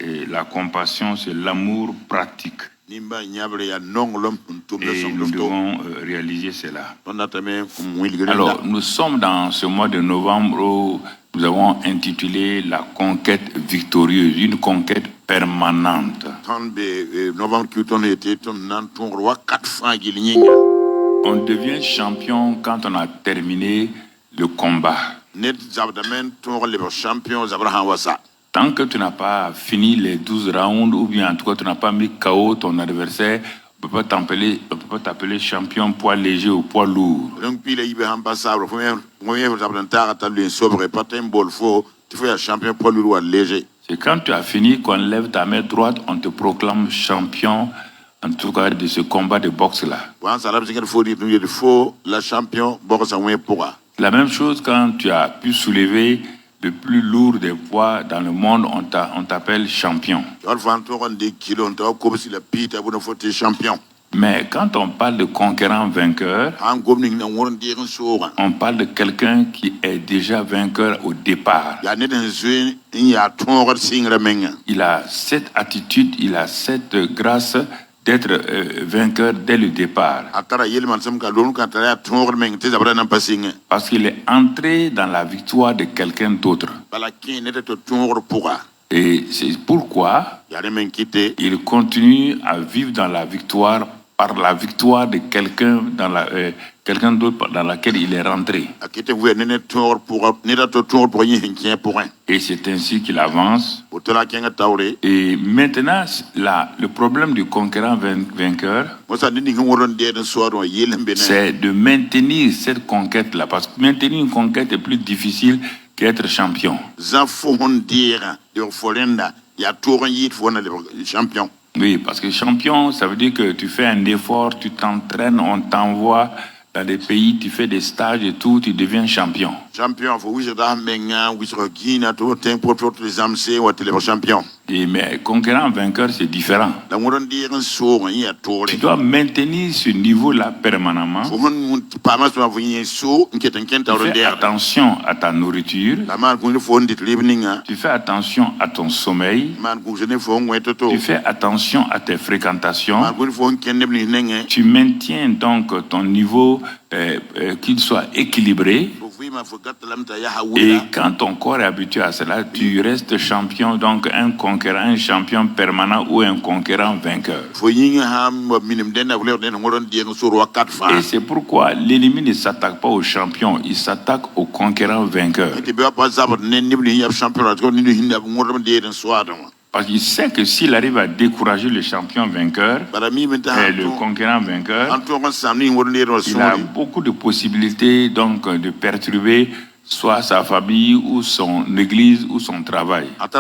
Et la compassion, c'est l'amour pratique. Et nous devons réaliser cela. Alors, nous sommes dans ce mois de novembre où nous avons intitulé la conquête victorieuse, une conquête permanente. On devient champion quand on a terminé le combat. Tant que tu n'as pas fini les 12 rounds, ou bien en tout cas tu n'as pas mis KO ton adversaire, on ne peut pas t'appeler champion poids léger ou poids lourd. C'est quand tu as fini qu'on lève ta main droite, on te proclame champion, en tout cas de ce combat de boxe-là. La même chose quand tu as pu soulever le plus lourd des poids dans le monde, on t'appelle champion. Mais quand on parle de conquérant vainqueur, on parle de quelqu'un qui est déjà vainqueur au départ. Il a cette attitude, il a cette grâce d'être vainqueur dès le départ. Parce qu'il est entré dans la victoire de quelqu'un d'autre. Et c'est pourquoi il continue à vivre dans la victoire par la victoire de quelqu'un d'autre dans laquelle il est rentré. Et c'est ainsi qu'il avance. Et maintenant, le problème du conquérant vainqueur, c'est de maintenir cette conquête-là. Parce que maintenir une conquête est plus difficile qu'être champion. Oui, parce que champion, ça veut dire que tu fais un effort, tu t'entraînes, on t'envoie dans des pays, tu fais des stages et tout, tu deviens champion. Mais conquérant vainqueur, c'est différent. Tu dois maintenir ce niveau-là permanemment. Tu fais attention à ta nourriture. Tu fais attention à ton sommeil. Tu fais attention à tes fréquentations. Tu maintiens donc ton niveau qu'il soit équilibré. Et quand ton corps est habitué à cela, tu restes champion, donc un conquérant, un champion permanent ou un conquérant vainqueur. Et c'est pourquoi l'ennemi ne s'attaque pas au champion, il s'attaque au conquérant vainqueur. Parce qu'il sait que s'il arrive à décourager le champion vainqueur, et le conquérant vainqueur, il a beaucoup de possibilités donc, de perturber soit sa famille ou son église ou son travail. C'est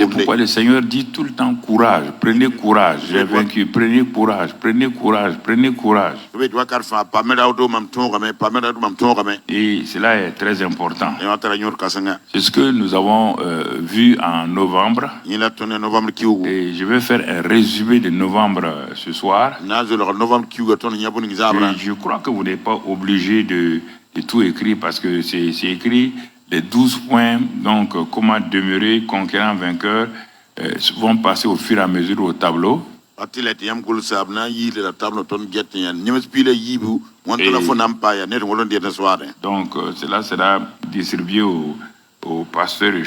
pourquoi le Seigneur dit tout le temps courage, prenez courage, j'ai vaincu, prenez courage, prenez courage, prenez courage. Et cela est très important. C'est ce que nous avons vu en novembre. Et je vais faire un résumé de novembre ce soir. Et je crois que vous n'êtes pas obligé de tout écrire parce que c'est écrit les 12 points, donc comment demeurer conquérant vainqueur, vont passer au fur et à mesure au tableau. Donc cela sera distribué aux pasteurs et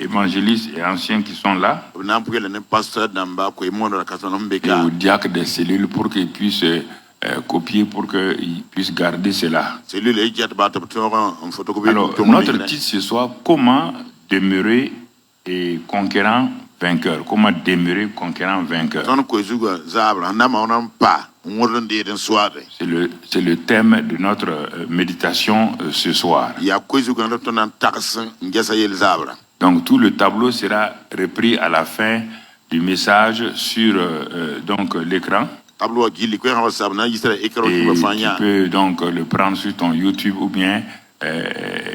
évangélistes et anciens qui sont là, et aux diacres des cellules pour qu'ils puissent copier, pour qu'ils puissent garder cela. Alors, notre titre ce soir, comment demeurer et conquérant vainqueur. Comment demeurer conquérant vainqueur. C'est le thème de notre méditation ce soir. Donc tout le tableau sera repris à la fin du message sur donc l'écran. Et tu peux donc le prendre sur ton YouTube ou bien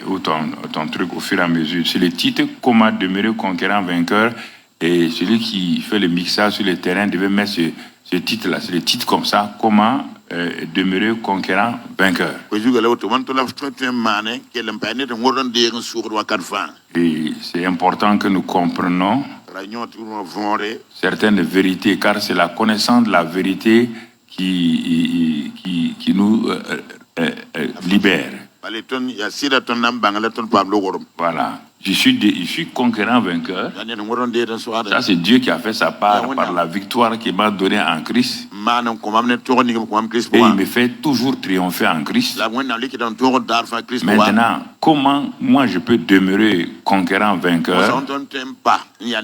ou ton truc au fur et à mesure. C'est le titre comment demeurer conquérant vainqueur. Et celui qui fait le mixage sur le terrain devait mettre ce titre-là. C'est le titre comme ça, comment demeurer conquérant, vainqueur. Et c'est important que nous comprenions certaines vérités, car c'est la connaissance de la vérité qui nous libère. Voilà. Je suis conquérant vainqueur. Ça, c'est Dieu qui a fait sa part par la victoire qu'il m'a donnée en Christ. Et il me fait toujours triompher en Christ. Maintenant, comment moi je peux demeurer conquérant vainqueur? Il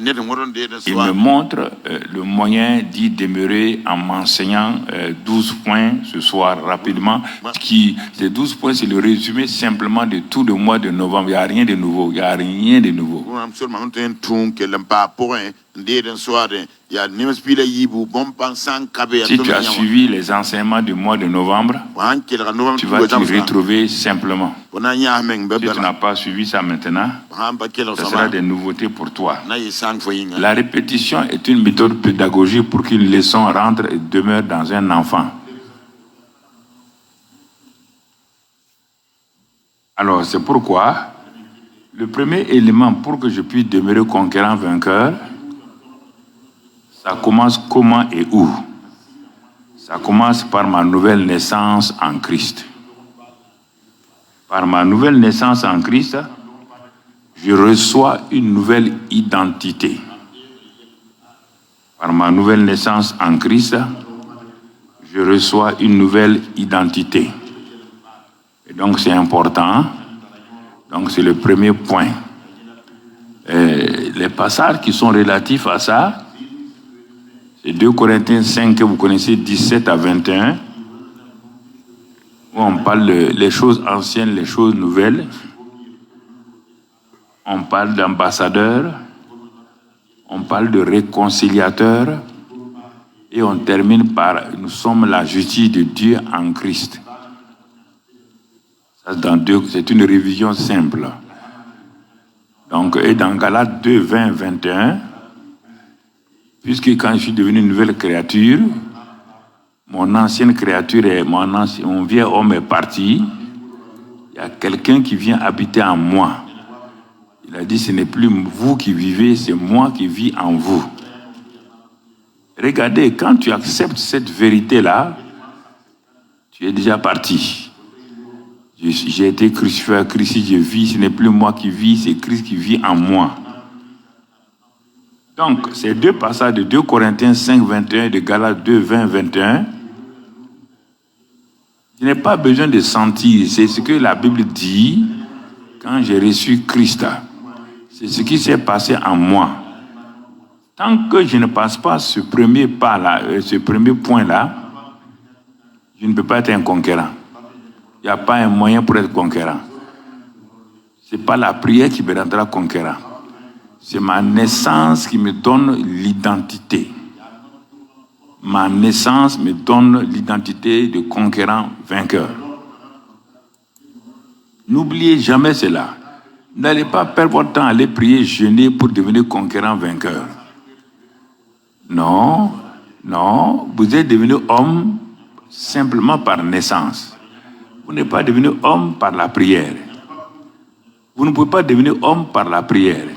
me montre le moyen d'y demeurer en m'enseignant 12 points ce soir rapidement. Ces 12 points, c'est le résumé simplement de tout le mois de novembre. Il n'y a rien de nouveau. Il n'y a rien de nouveau. Si tu as suivi les enseignements du mois de novembre, tu vas t'y retrouver simplement. Si tu n'as pas suivi ça maintenant, ce sera des nouveautés pour toi. La répétition est une méthode pédagogique pour qu'une leçon rentre et demeure dans un enfant. Alors, c'est pourquoi le premier élément pour que je puisse demeurer conquérant vainqueur, ça commence comment et où? Ça commence par ma nouvelle naissance en Christ. Par ma nouvelle naissance en Christ, je reçois une nouvelle identité. Par ma nouvelle naissance en Christ, je reçois une nouvelle identité. Et donc c'est important. Donc c'est le premier point. Les passages qui sont relatifs à ça, c'est 2 Corinthiens 5 que vous connaissez, 17 à 21, où on parle des choses anciennes, les choses nouvelles. On parle d'ambassadeur, on parle de réconciliateur, et on termine par « Nous sommes la justice de Dieu en Christ ». C'est une révision simple. Donc, et dans Galates 2, 20, 21, puisque quand je suis devenu une nouvelle créature, mon ancienne créature, mon vieux homme est parti, il y a quelqu'un qui vient habiter en moi. Il a dit, ce n'est plus vous qui vivez, c'est moi qui vis en vous. Regardez, quand tu acceptes cette vérité-là, tu es déjà parti. J'ai été crucifié à Christ, je vis, ce n'est plus moi qui vis, c'est Christ qui vit en moi. Donc, ces 2 passages de 2 Corinthiens 5, 21 et de Galates 2, 20, 21, je n'ai pas besoin de sentir, c'est ce que la Bible dit quand j'ai reçu Christ. C'est ce qui s'est passé en moi. Tant que je ne passe pas ce premier pas-là, ce premier point-là, je ne peux pas être un conquérant. Il n'y a pas un moyen pour être conquérant. Ce n'est pas la prière qui me rendra conquérant. C'est ma naissance qui me donne l'identité. Ma naissance me donne l'identité de conquérant vainqueur. N'oubliez jamais cela. N'allez pas perdre votre temps à aller prier, jeûner pour devenir conquérant vainqueur. Non, vous êtes devenu homme simplement par naissance. Vous n'êtes pas devenu homme par la prière. Vous ne pouvez pas devenir homme par la prière.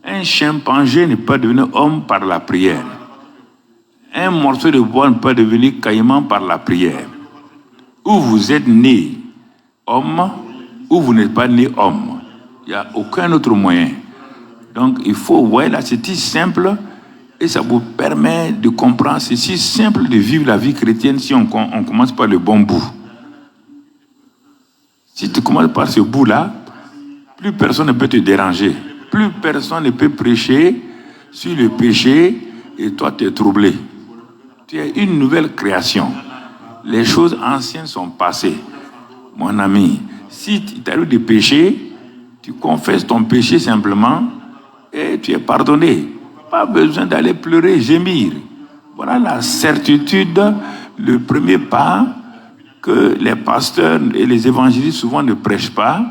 Un chimpanzé n'est pas devenu homme par la prière. Un morceau de bois ne peut pas devenir caïman par la prière. Ou vous êtes né homme, ou vous n'êtes pas né homme. Il n'y a aucun autre moyen. Donc il faut, ouais, là c'est si simple, et ça vous permet de comprendre, c'est si simple de vivre la vie chrétienne si on commence par le bon bout. Si tu commences par ce bout-là, plus personne ne peut te déranger. Plus personne ne peut prêcher sur le péché et toi tu es troublé. Tu es une nouvelle création. Les choses anciennes sont passées. Mon ami, si tu t'arrives de pécher, tu confesses ton péché simplement et tu es pardonné. Pas besoin d'aller pleurer, gémir. Voilà la certitude, le premier pas que les pasteurs et les évangélistes souvent ne prêchent pas.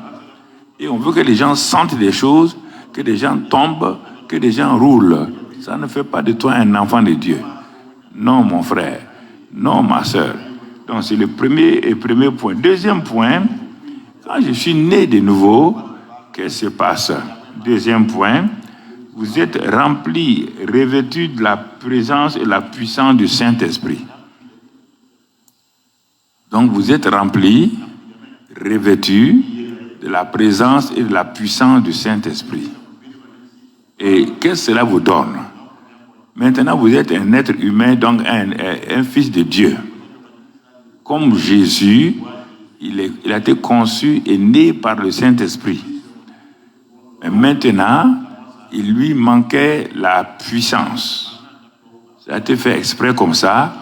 Et on veut que les gens sentent des choses, que les gens tombent, que les gens roulent. Ça ne fait pas de toi un enfant de Dieu. Non, mon frère. Non, ma soeur. Donc, c'est le premier point. Deuxième point, quand je suis né de nouveau, qu'est-ce qui se passe? Deuxième point, vous êtes rempli, revêtu de la présence et la puissance du Saint-Esprit. Donc, vous êtes rempli, revêtu de la présence et de la puissance du Saint-Esprit. Et qu'est-ce que cela vous donne? Maintenant, vous êtes un être humain, donc un fils de Dieu. Comme Jésus, il a été conçu et né par le Saint-Esprit. Mais maintenant, il lui manquait la puissance. Ça a été fait exprès comme ça,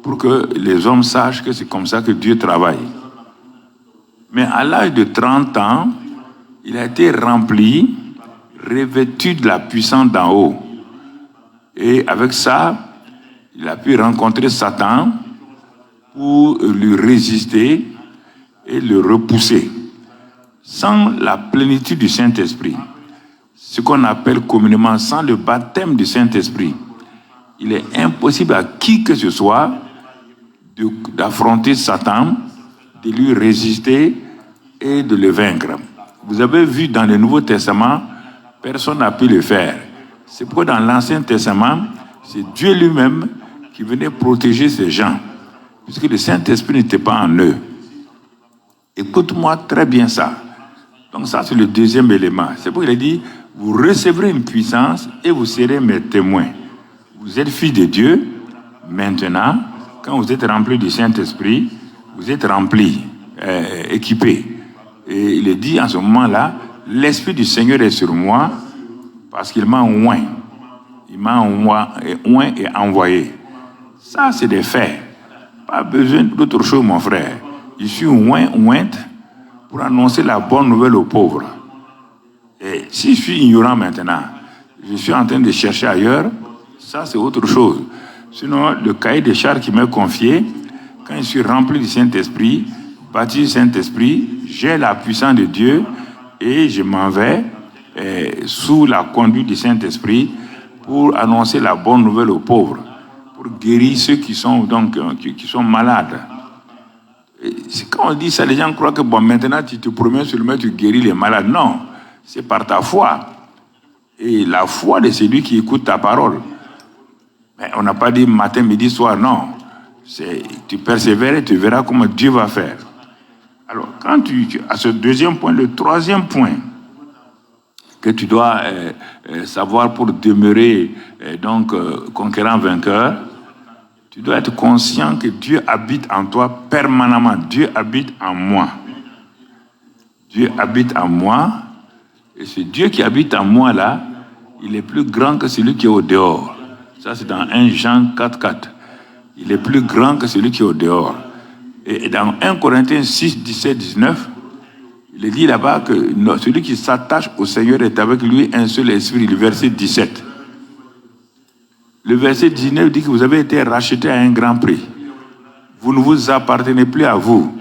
pour que les hommes sachent que c'est comme ça que Dieu travaille. Mais à l'âge de 30 ans, il a été rempli, revêtu de la puissance d'en haut. Et avec ça, il a pu rencontrer Satan pour lui résister et le repousser. Sans la plénitude du Saint-Esprit, ce qu'on appelle communément sans le baptême du Saint-Esprit, il est impossible à qui que ce soit d'affronter Satan, de lui résister et de le vaincre. Vous avez vu dans le Nouveau Testament, personne n'a pu le faire. C'est pourquoi dans l'Ancien Testament, c'est Dieu lui-même qui venait protéger ces gens, puisque le Saint-Esprit n'était pas en eux. Écoute-moi très bien ça. Donc ça, c'est le deuxième élément. C'est pourquoi il a dit, vous recevrez une puissance et vous serez mes témoins. Vous êtes fils de Dieu. Maintenant, quand vous êtes rempli du Saint-Esprit, vous êtes rempli, équipé. Et il est dit en ce moment-là, l'Esprit du Seigneur est sur moi parce qu'il m'a oint. Il m'a oint et envoyé. Ça, c'est des faits. Pas besoin d'autre chose, mon frère. Je suis ointe pour annoncer la bonne nouvelle aux pauvres. Et si je suis ignorant maintenant, je suis en train de chercher ailleurs, ça c'est autre chose. Sinon, le cahier des charges qui m'est confié, quand je suis rempli du Saint-Esprit, baptisé du Saint-Esprit, j'ai la puissance de Dieu et je m'en vais sous la conduite du Saint-Esprit pour annoncer la bonne nouvelle aux pauvres, pour guérir ceux qui sont malades. Quand on dit ça, les gens croient que maintenant tu te promènes seulement, tu guéris les malades. Non, c'est par ta foi. Et la foi de celui qui écoute ta parole. Mais on n'a pas dit matin, midi, soir, non. Tu persévères et tu verras comment Dieu va faire. Alors, quand à ce deuxième point, le troisième point que tu dois savoir pour demeurer conquérant vainqueur, tu dois être conscient que Dieu habite en toi permanemment. Dieu habite en moi. Dieu habite en moi. Et ce Dieu qui habite en moi là, il est plus grand que celui qui est au dehors. Ça, c'est dans 1 Jean 4,4. Il est plus grand que celui qui est au dehors. Et dans 1 Corinthiens 6, 17, 19, il est dit là-bas que celui qui s'attache au Seigneur est avec lui un seul esprit. Le verset 17. Le verset 19 dit que vous avez été rachetés à un grand prix. Vous ne vous appartenez plus à vous,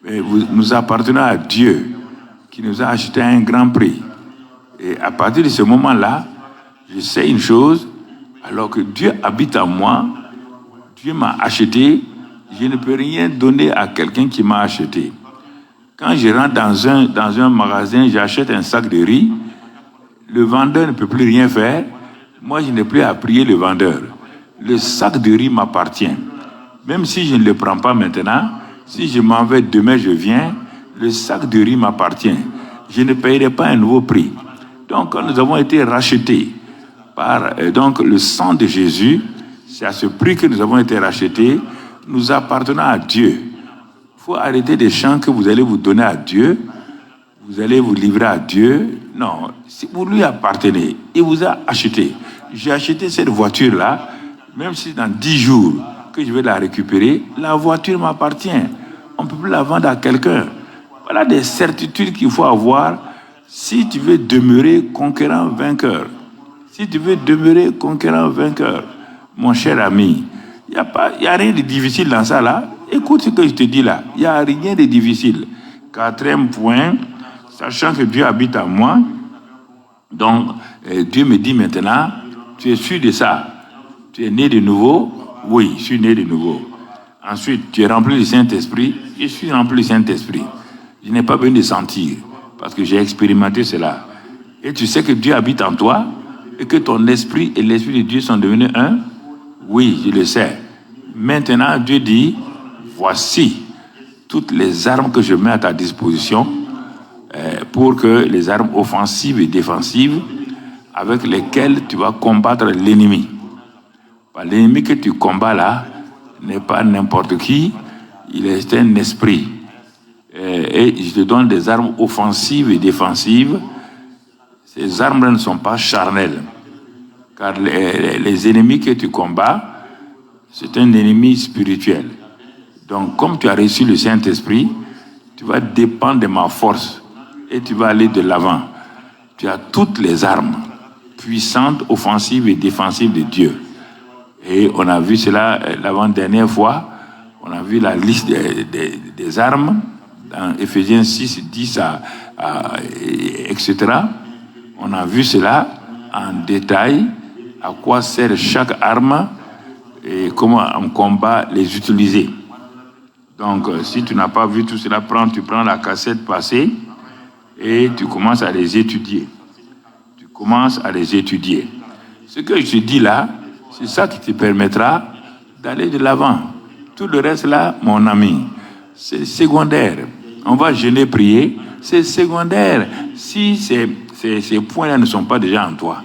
mais nous appartenons à Dieu qui nous a achetés à un grand prix. Et à partir de ce moment-là, je sais une chose, alors que Dieu habite en moi, Dieu m'a acheté, je ne peux rien donner à quelqu'un qui m'a acheté. Quand je rentre dans un magasin, j'achète un sac de riz, le vendeur ne peut plus rien faire. Moi, je n'ai plus à prier le vendeur. Le sac de riz m'appartient. Même si je ne le prends pas maintenant, si je m'en vais demain, je viens, le sac de riz m'appartient. Je ne paierai pas un nouveau prix. Donc, quand nous avons été rachetés par le sang de Jésus, c'est à ce prix que nous avons été rachetés, nous appartenons à Dieu. Il faut arrêter des chants que vous allez vous donner à Dieu, vous allez vous livrer à Dieu. Non, si vous lui appartenez, il vous a acheté. J'ai acheté cette voiture-là, même si dans 10 jours que je vais la récupérer, la voiture m'appartient. On ne peut plus la vendre à quelqu'un. Voilà des certitudes qu'il faut avoir si tu veux demeurer conquérant vainqueur. Si tu veux demeurer conquérant vainqueur, mon cher ami, il n'y a rien de difficile dans ça là. Écoute ce que je te dis là. Il n'y a rien de difficile. Quatrième point, sachant que Dieu habite en moi, donc Dieu me dit maintenant, tu es sûr de ça? Tu es né de nouveau? Oui, je suis né de nouveau. Ensuite, tu es rempli du Saint-Esprit. Je suis rempli du Saint-Esprit. Je n'ai pas besoin de sentir, parce que j'ai expérimenté cela. Et tu sais que Dieu habite en toi, et que ton esprit et l'esprit de Dieu sont devenus un? Oui, je le sais. Maintenant, Dieu dit, voici toutes les armes que je mets à ta disposition pour que les armes offensives et défensives avec lesquelles tu vas combattre l'ennemi. L'ennemi que tu combats là n'est pas n'importe qui, il est un esprit. Et je te donne des armes offensives et défensives. Ces armes ne sont pas charnelles. Car les ennemis que tu combats, c'est un ennemi spirituel. Donc, comme tu as reçu le Saint-Esprit, tu vas dépendre de ma force et tu vas aller de l'avant. Tu as toutes les armes puissantes, offensives et défensives de Dieu. Et on a vu cela l'avant-dernière fois. On a vu la liste des armes dans Éphésiens 6, 10, etc. On a vu cela en détail, à quoi sert chaque arme et comment on combat les utiliser. Donc, si tu n'as pas vu tout cela, tu prends la cassette passée et tu commences à les étudier. Tu commences à les étudier. Ce que je te dis là, c'est ça qui te permettra d'aller de l'avant. Tout le reste là, mon ami, c'est secondaire. On va jeûner, prier, c'est secondaire. Si ces points-là ne sont pas déjà en toi,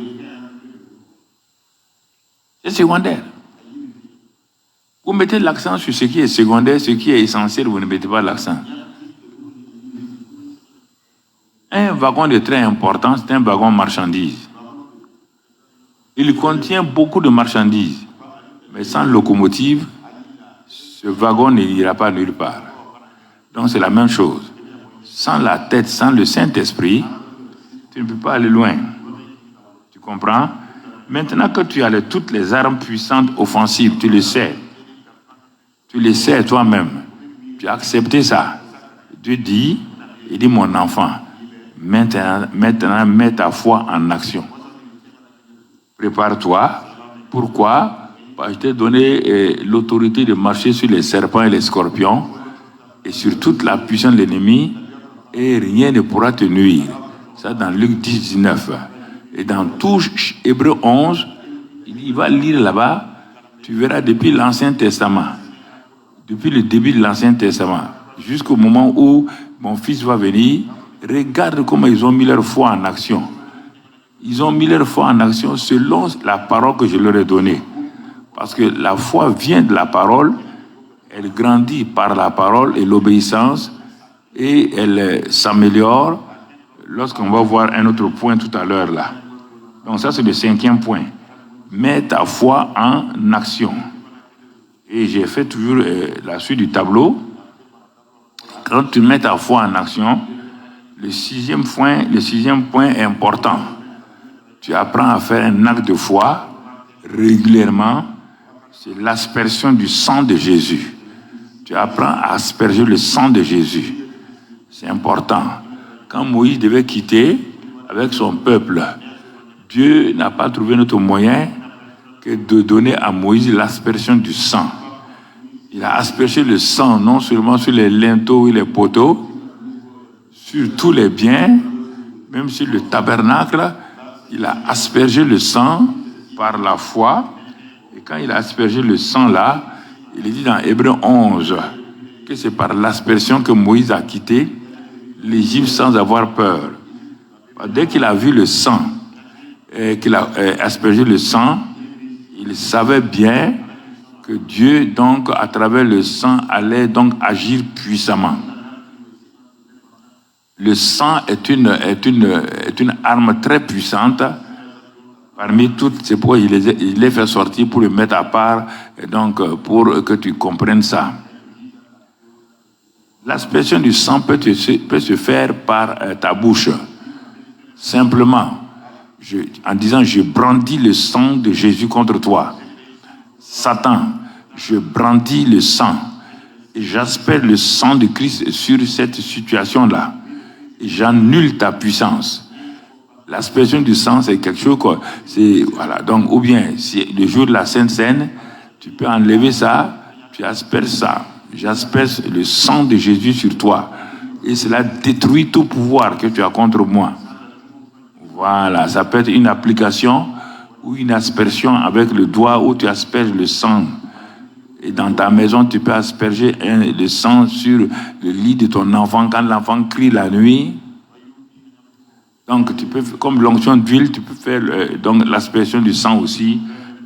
c'est secondaire. Vous mettez l'accent sur ce qui est secondaire, ce qui est essentiel, vous ne mettez pas l'accent. Un wagon de train important, c'est un wagon marchandises. Il contient beaucoup de marchandises. Mais sans locomotive, ce wagon n'ira pas nulle part. Donc c'est la même chose. Sans la tête, sans le Saint-Esprit, tu ne peux pas aller loin. Tu comprends? Maintenant que tu as toutes les armes puissantes offensives, tu le sais. Tu le sais toi-même. Tu as accepté ça. Dieu dit, il dit, mon enfant, maintenant mets ta foi en action. Prépare-toi. Pourquoi? Parce que je t'ai donné l'autorité de marcher sur les serpents et les scorpions et sur toute la puissance de l'ennemi et rien ne pourra te nuire. Ça dans Luc 10, 19. Et dans tout Hébreu 11, il va lire là-bas, tu verras depuis l'Ancien Testament, depuis le début de l'Ancien Testament, jusqu'au moment où mon fils va venir, regarde comment ils ont mis leur foi en action. Ils ont mis leur foi en action selon la parole que je leur ai donnée. Parce que la foi vient de la parole, elle grandit par la parole et l'obéissance, et elle s'améliore lorsqu'on va voir un autre point tout à l'heure là. Donc ça c'est le 5e point. Mets ta foi en action. Et j'ai fait toujours la suite du tableau. Quand tu mets ta foi en action, le 6e point est important. Tu apprends à faire un acte de foi régulièrement. C'est l'aspersion du sang de Jésus. Tu apprends à asperger le sang de Jésus. C'est important. Quand Moïse devait quitter avec son peuple, Dieu n'a pas trouvé notre moyen que de donner à Moïse l'aspersion du sang. Il a aspergé le sang non seulement sur les linteaux et les poteaux, sur tous les biens, même sur le tabernacle, il a aspergé le sang par la foi. Et quand il a aspergé le sang là, il est dit dans Hébreu 11 que c'est par l'aspersion que Moïse a quitté l'Égypte sans avoir peur. Dès qu'il a vu le sang, qu'il a aspergé le sang, il savait bien que Dieu, donc, à travers le sang, allait donc agir puissamment. Le sang est une arme très puissante. Parmi toutes, c'est pourquoi il les fait sortir pour le mettre à part, et donc pour que tu comprennes ça. L'aspersion du sang peut se faire par ta bouche. Simplement, en disant, je brandis le sang de Jésus contre toi. Satan, je brandis le sang et j'asperge le sang de Christ sur cette situation-là. Et j'annule ta puissance. L'aspersion du sang, c'est quelque chose quoi. Voilà. Donc, ou bien, si le jour de la Sainte Seine, tu peux enlever ça, tu asperges ça. J'asperge le sang de Jésus sur toi. Et cela détruit tout pouvoir que tu as contre moi. Voilà, ça peut être une application ou une aspersion avec le doigt où tu asperges le sang. Et dans ta maison, tu peux asperger le sang sur le lit de ton enfant quand l'enfant crie la nuit. Donc, tu peux, comme l'onction d'huile, tu peux faire donc l'aspersion du sang aussi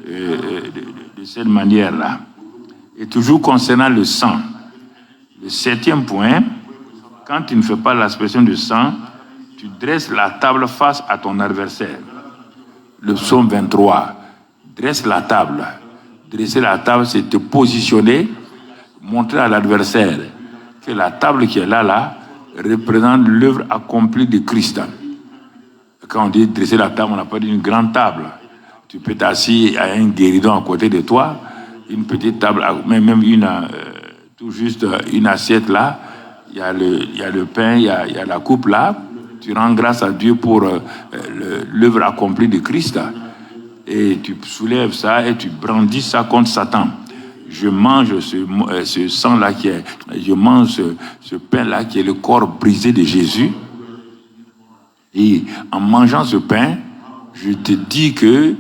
de cette manière-là. Et toujours concernant le sang, le 7e point, quand tu ne fais pas l'aspersion du sang, tu dresses la table face à ton adversaire. Le psaume 23, dresse la table. Dresser la table, c'est te positionner, montrer à l'adversaire que la table qui est là, représente l'œuvre accomplie de Christ. Quand on dit dresser la table, on n'a pas dit une grande table. Tu peux t'asseoir à un guéridon à côté de toi, une petite table, même tout juste une assiette là, il y a le pain, il y a la coupe là, tu rends grâce à Dieu pour l'œuvre accomplie de Christ. Et tu soulèves ça et tu brandis ça contre Satan. Je mange ce sang-là je mange ce pain-là qui est le corps brisé de Jésus. Et en mangeant ce pain, je te dis que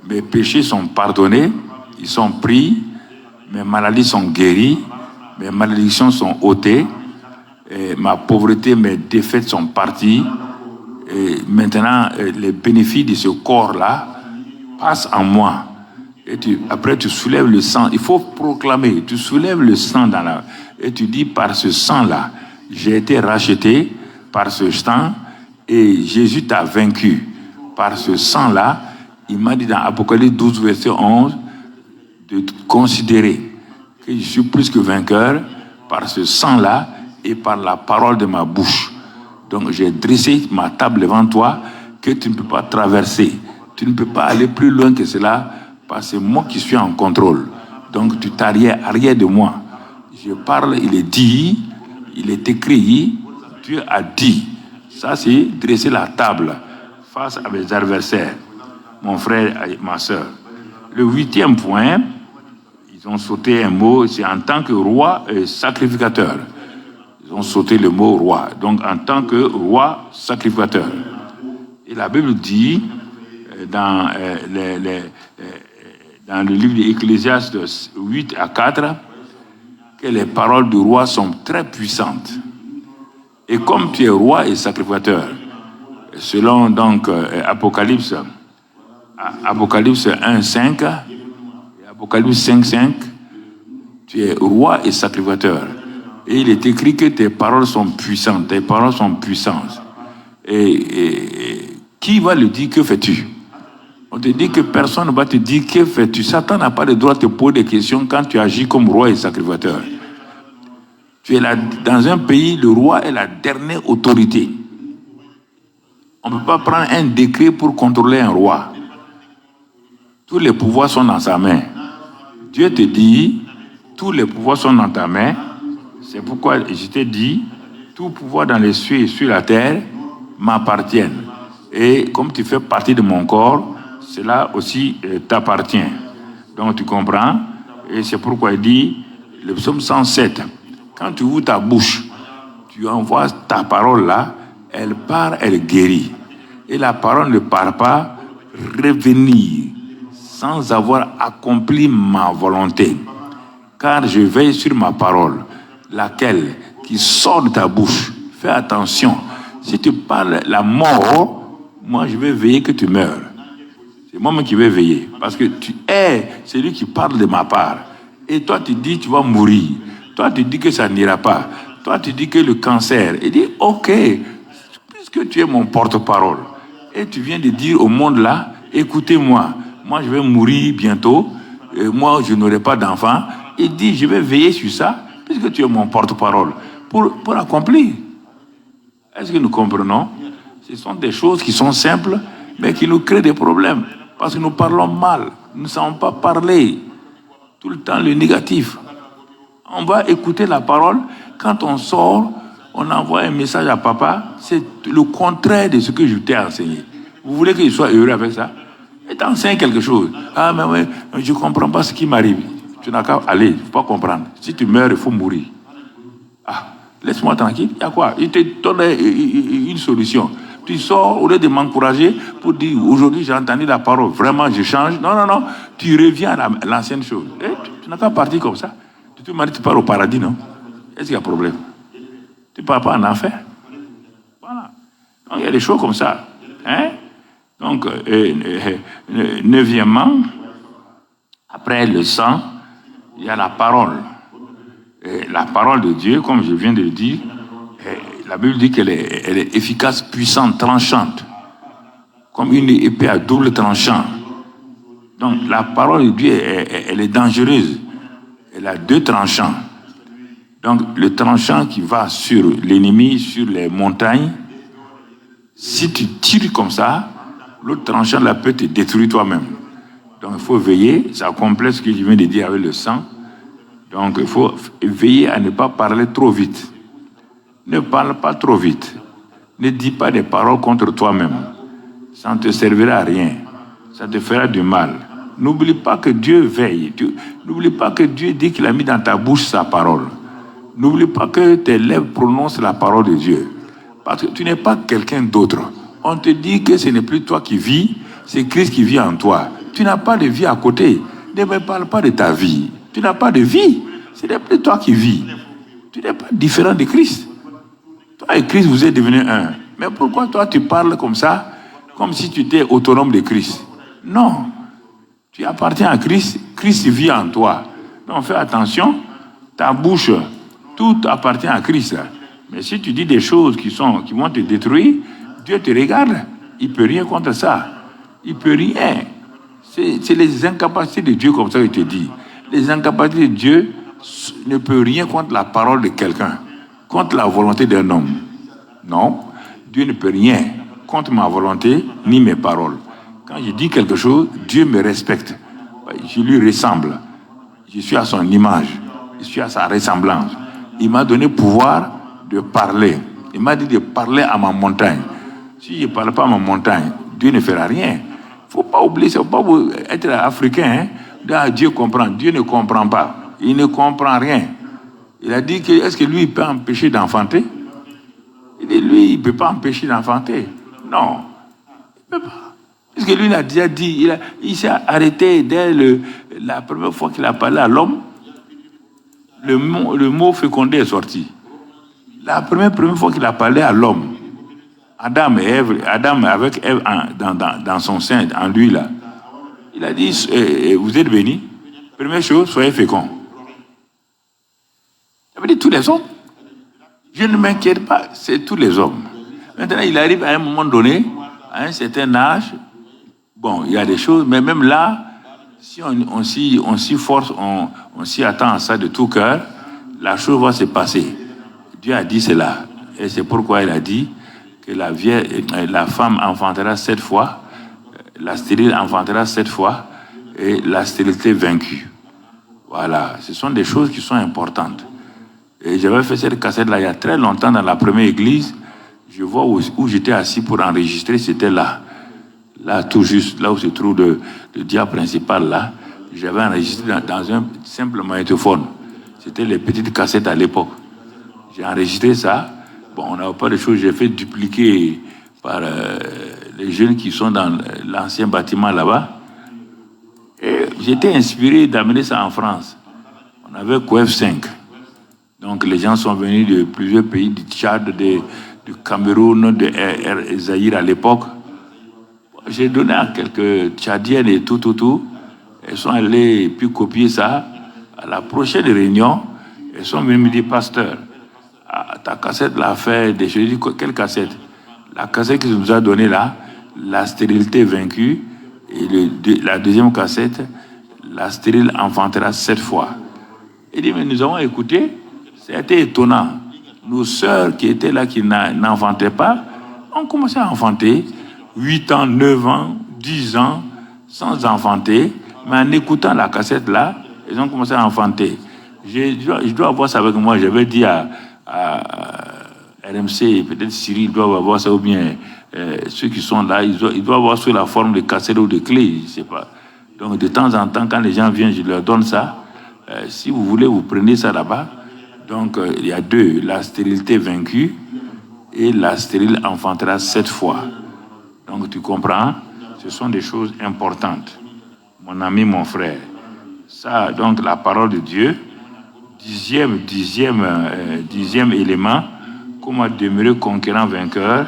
mes péchés sont pardonnés, ils sont pris, mes maladies sont guéries, mes malédictions sont ôtées, et ma pauvreté, mes défaites sont parties. Et maintenant, les bénéfices de ce corps-là passent en moi. Et après, tu soulèves le sang. Il faut proclamer. Tu soulèves le sang et tu dis, par ce sang-là, j'ai été racheté par ce sang et Jésus t'a vaincu. Par ce sang-là, il m'a dit dans Apocalypse 12, verset 11, de considérer que je suis plus que vainqueur par ce sang-là et par la parole de ma bouche. Donc, j'ai dressé ma table devant toi que tu ne peux pas traverser. Tu ne peux pas aller plus loin que cela parce que c'est moi qui suis en contrôle. Donc, tu t'arrières de moi. Je parle, il est dit, il est écrit, Dieu a dit. Ça, c'est dresser la table face à mes adversaires, mon frère et ma soeur. Le 8e point, ils ont sauté un mot, c'est en tant que roi et sacrificateur. Ils ont sauté le mot roi. Donc, en tant que roi sacrificateur. Et la Bible dit, dans le livre d'Ecclésiaste 8 à 4, que les paroles du roi sont très puissantes. Et comme tu es roi et sacrificateur, selon donc Apocalypse 1:5 et Apocalypse 5:5, tu es roi et sacrificateur. Et il est écrit que tes paroles sont puissantes. Tes paroles sont puissantes. Et qui va le dire, que fais-tu? On te dit que personne ne va te dire que fais-tu. Satan n'a pas le droit de te poser des questions quand tu agis comme roi et sacrificateur. Tu es là, dans un pays, le roi est la dernière autorité. On ne peut pas prendre un décret pour contrôler un roi. Tous les pouvoirs sont dans sa main. Dieu te dit, tous les pouvoirs sont dans ta main. C'est pourquoi je t'ai dit, tout pouvoir dans les cieux et sur la terre m'appartiennent. Et comme tu fais partie de mon corps, cela aussi t'appartient. Donc tu comprends? Et c'est pourquoi il dit, le psaume 107, quand tu ouvres ta bouche, tu envoies ta parole là, elle part, elle guérit. Et la parole ne part pas revenir sans avoir accompli ma volonté. Car je veille sur ma parole, laquelle qui sort de ta bouche. Fais attention. Si tu parles la mort, moi je vais veiller que tu meurs. C'est moi-même qui vais veiller. Parce que tu es celui qui parle de ma part. Et toi tu dis tu vas mourir. Toi tu dis que ça n'ira pas. Toi tu dis que le cancer. Il dit ok, puisque tu es mon porte-parole. Et tu viens de dire au monde là, écoutez-moi, moi je vais mourir bientôt. Moi je n'aurai pas d'enfant. Il dit je vais veiller sur ça, puisque tu es mon porte-parole. Pour accomplir. Est-ce que nous comprenons? Ce sont des choses qui sont simples, mais qui nous créent des problèmes. Parce que nous parlons mal. Nous ne savons pas parler. Tout le temps, le négatif. On va écouter la parole. Quand on sort, on envoie un message à papa. C'est le contraire de ce que je t'ai enseigné. Vous voulez qu'il soit heureux avec ça? Et t'enseignes quelque chose. Ah, mais ouais, je ne comprends pas ce qui m'arrive. Tu n'as qu'à aller, il ne faut pas comprendre. Si tu meurs, il faut mourir. Ah, laisse-moi tranquille. Il y a quoi? Il te donne une solution. Tu sors, au lieu de m'encourager, pour dire, aujourd'hui j'ai entendu la parole, vraiment je change. Non, non, non. Tu reviens à l'ancienne chose. Et tu n'as qu'à partir comme ça. Tu m'as dit, tu pars au paradis, non? Est-ce qu'il y a problème? Tu ne pars pas en enfer? Voilà. Donc, il y a des choses comme ça. Hein? Donc, neuvièmement, après le sang, il y a la parole. Et la parole de Dieu, comme je viens de le dire, la Bible dit qu'elle est efficace, puissante, tranchante, comme une épée à double tranchant. Donc, la parole de Dieu, elle est dangereuse. Elle a deux tranchants. Donc, le tranchant qui va sur l'ennemi, sur les montagnes, si tu tires comme ça, l'autre tranchant là peut te détruire toi-même. Donc, il faut veiller, ça complète ce que je viens de dire avec le sang. Donc, il faut veiller à ne pas parler trop vite. Ne parle pas trop vite. Ne dis pas des paroles contre toi-même. Ça ne te servira à rien. Ça te fera du mal. N'oublie pas que Dieu veille. N'oublie pas que Dieu dit qu'il a mis dans ta bouche sa parole. N'oublie pas que tes lèvres prononcent la parole de Dieu. Parce que tu n'es pas quelqu'un d'autre. On te dit que ce n'est plus toi qui vis, c'est Christ qui vit en toi. Tu n'as pas de vie à côté. Ne me parle pas de ta vie. Tu n'as pas de vie. Ce n'est plus toi qui vis. Tu n'es pas différent de Christ. Toi et Christ, vous êtes devenus un. Mais pourquoi toi, tu parles comme ça, comme si tu étais autonome de Christ? Non. Tu appartiens à Christ. Christ vit en toi. Donc, fais attention. Ta bouche, tout appartient à Christ. Mais si tu dis des choses qui vont te détruire, Dieu te regarde. Il ne peut rien contre ça. Il ne peut rien. C'est les incapacités de Dieu, comme ça il te dit. Les incapacités de Dieu ne peuvent rien contre la parole de quelqu'un, contre la volonté d'un homme. Non, Dieu ne peut rien contre ma volonté ni mes paroles. Quand je dis quelque chose, Dieu me respecte. Je lui ressemble. Je suis à son image. Je suis à sa ressemblance. Il m'a donné pouvoir de parler. Il m'a dit de parler à ma montagne. Si je ne parle pas à ma montagne, Dieu ne fera rien. Il ne faut pas oublier, il ne faut pas être africain. Dieu comprend. Dieu ne comprend pas. Il ne comprend rien. Il a dit que, est-ce que lui, il peut empêcher d'enfanter? Il dit, lui, il ne peut pas empêcher d'enfanter. Non, il ne peut pas. Parce que lui, il a déjà dit, il s'est arrêté dès la première fois qu'il a parlé à l'homme. Le mot fécondé est sorti. La première fois qu'il a parlé à l'homme, Adam avec Ève dans son sein, en lui là, il a dit, vous êtes bénis. Première chose, soyez féconds. Ça veut dire tous les hommes. Je ne m'inquiète pas, c'est tous les hommes. Maintenant, il arrive à un moment donné, à un certain âge, bon, il y a des choses, mais même là, si on s'y force, on s'y attend à ça de tout cœur, la chose va se passer. Dieu a dit cela. Et c'est pourquoi il a dit que la femme enfantera 7 fois, la stérile enfantera 7 fois, et la stérilité vaincue. Voilà, ce sont des choses qui sont importantes. Et j'avais fait cette cassette-là il y a très longtemps dans la première église. Je vois où j'étais assis pour enregistrer, c'était là. Là, tout juste, là où se trouve le diable principal, là. J'avais enregistré dans un simple magnétophone. C'était les petites cassettes à l'époque. J'ai enregistré ça. Bon, on n'a pas de choses. J'ai fait dupliquer par les jeunes qui sont dans l'ancien bâtiment là-bas. Et j'étais inspiré d'amener ça en France. On avait Coef 5. Donc les gens sont venus de plusieurs pays, du Tchad, du Cameroun, de Zaïre à l'époque. J'ai donné à quelques Tchadiennes et tout. Elles sont allées puis copier ça. À la prochaine réunion, elles sont venues me dire, pasteur, ta cassette l'a fait. Je lui ai dit, quelle cassette? La cassette que tu nous as donnée là, la stérilité vaincue. Et la deuxième cassette, la stérile enfantera 7 fois. Il dit, mais nous avons écouté, c'était étonnant. Nos sœurs qui étaient là, qui n'enfantaient pas, ont commencé à enfanter 8 ans, 9 ans, 10 ans, sans enfanter. Mais en écoutant la cassette là, ils ont commencé à enfanter. Je dois avoir ça avec moi. J'avais dit à RMC, peut-être Cyril doit avoir ça, ou bien ceux qui sont là, ils doivent avoir sous la forme de cassette ou de clé, je ne sais pas. Donc de temps en temps, quand les gens viennent, je leur donne ça. Si vous voulez, vous prenez ça là-bas. Donc, il y a deux, la stérilité vaincue et la stérile enfantera 7 fois. Donc, tu comprends? Ce sont des choses importantes. Mon ami, mon frère. Ça, donc, la parole de Dieu. Dixième élément, comment demeurer conquérant vainqueur,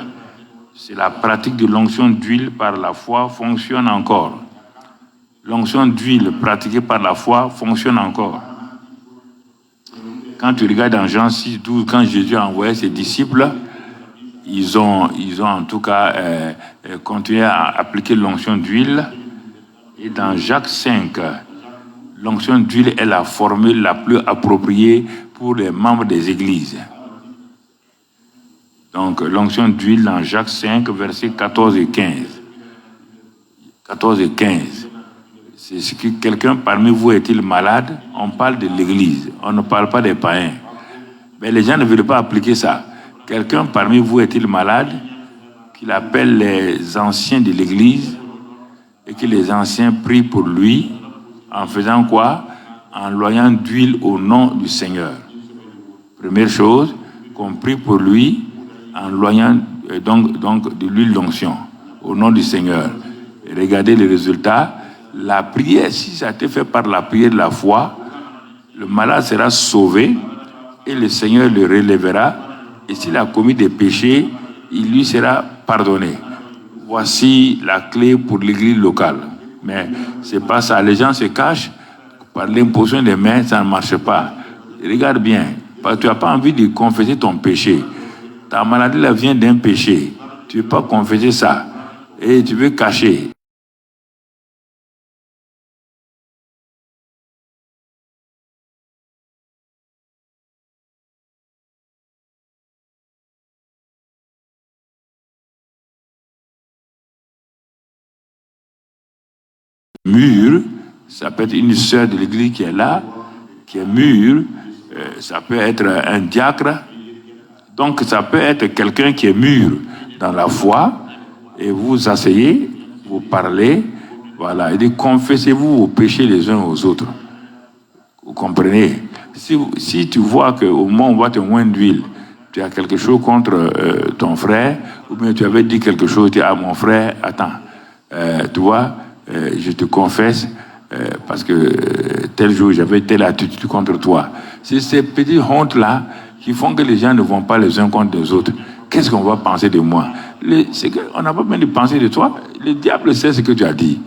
c'est la pratique de l'onction d'huile par la foi fonctionne encore. L'onction d'huile pratiquée par la foi fonctionne encore. Quand tu regardes dans Jean 6, 12, quand Jésus a envoyé ses disciples, ils ont en tout cas continué à appliquer l'onction d'huile. Et dans Jacques 5, l'onction d'huile est la formule la plus appropriée pour les membres des églises. Donc, l'onction d'huile dans Jacques 5, versets 14 et 15. 14 et 15. C'est ce que quelqu'un parmi vous est-il malade? On parle de l'église. On ne parle pas des païens. Mais les gens ne veulent pas appliquer ça. Quelqu'un parmi vous est-il malade? Qu'il appelle les anciens de l'église et que les anciens prient pour lui en faisant quoi? En loyant d'huile au nom du Seigneur. Première chose, qu'on prie pour lui en loyant donc de l'huile d'onction au nom du Seigneur. Et regardez les résultats. La prière, si ça a été fait par la prière de la foi, le malade sera sauvé et le Seigneur le relèvera. Et s'il a commis des péchés, il lui sera pardonné. Voici la clé pour l'église locale. Mais c'est pas ça. Les gens se cachent par l'imposition des mains, ça ne marche pas. Regarde bien, parce que tu n'as pas envie de confesser ton péché. Ta maladie là vient d'un péché. Tu ne veux pas confesser ça. Et tu veux cacher. Mûr, ça peut être une sœur de l'église qui est là, qui est mûre, ça peut être un diacre, donc ça peut être quelqu'un qui est mûr dans la foi, et vous vous asseyez, vous parlez, voilà, et confessez-vous vos péchés les uns aux autres. Vous comprenez? Si tu vois qu'au moment où on va te moindre d'huile, tu as quelque chose contre ton frère, ou bien tu avais dit quelque chose, tu dis, ah mon frère, attends, tu vois, je te confesse, parce que tel jour j'avais telle attitude contre toi. C'est ces petites hontes-là qui font que les gens ne vont pas les uns contre les autres. Qu'est-ce qu'on va penser de moi? C'est qu'on n'a pas besoin de penser de toi. Le diable sait ce que tu as dit.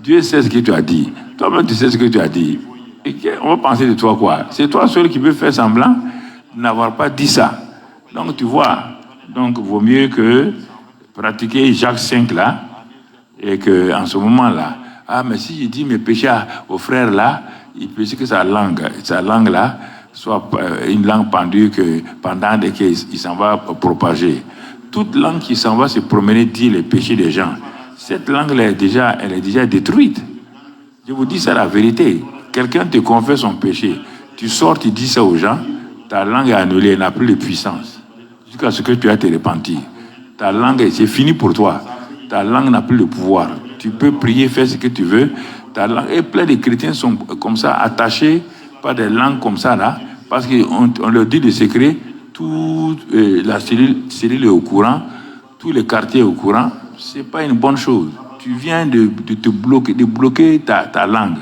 Dieu sait ce que tu as dit. Toi-même, tu sais ce que tu as dit. Et on va penser de toi quoi? C'est toi seul qui veux faire semblant de n'avoir pas dit ça. Donc, tu vois, donc vaut mieux que pratiquer Jacques 5 là, et qu'en ce moment-là, ah, mais si je dis mes péchés au frère là, il peut dire que sa langue là, soit une langue pendue que pendant qu'il s'en va propager. Toute langue qui s'en va se promener dire les péchés des gens, cette langue-là elle est déjà détruite. Je vous dis ça la vérité. Quelqu'un te confesse son péché, tu sors, tu dis ça aux gens, ta langue est annulée, elle n'a plus de puissance. Jusqu'à ce que tu aies te repentir. Ta langue, c'est fini pour toi. Ta langue n'a plus de pouvoir. Tu peux prier, faire ce que tu veux. Ta langue, et plein de chrétiens sont comme ça, attachés par des langues comme ça, là, parce qu'on leur dit de secret, toute la cellule est au courant, tous les quartiers au courant. C'est pas une bonne chose. Tu viens de te bloquer ta langue.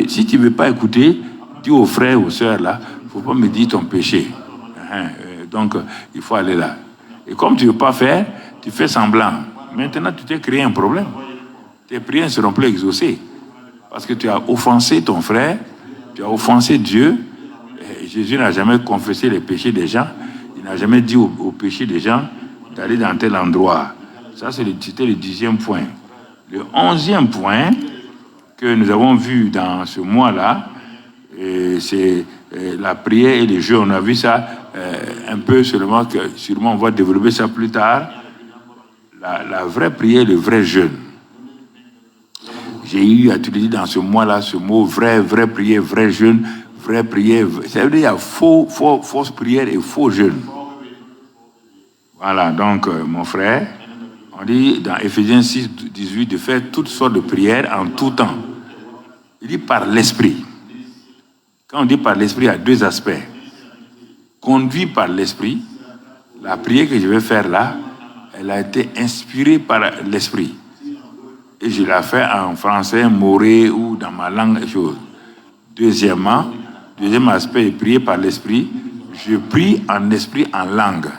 Si tu ne veux pas écouter, dis aux frères, aux sœurs, là, il ne faut pas me dire ton péché. Donc, il faut aller là. Et comme tu ne veux pas faire, tu fais semblant. Maintenant, tu t'es créé un problème. Tes prières ne seront plus exaucées. Parce que tu as offensé ton frère, tu as offensé Dieu. Et Jésus n'a jamais confessé les péchés des gens. Il n'a jamais dit aux péchés des gens d'aller dans tel endroit. Ça, c'était le 10e point. Le 11e point que nous avons vu dans ce mois-là, c'est la prière et les jeûnes. On a vu ça un peu seulement, que sûrement on va développer ça plus tard. La vraie prière, le vrai jeûne. J'ai eu à utiliser dans ce mois-là ce mot vraie prière, vrai jeûne, vraie prière. Ça veut dire qu'il y a fausse prière et faux jeûne. Voilà, donc mon frère, on dit dans Éphésiens 6, 18 de faire toutes sortes de prières en tout temps. Il dit par l'esprit. Quand on dit par l'esprit, il y a deux aspects. Conduit par l'esprit, la prière que je vais faire là, elle a été inspirée par l'esprit. Et je la fais en français, moré ou dans ma langue, chose. Deuxième aspect, prier par l'esprit, je prie en esprit, en langue.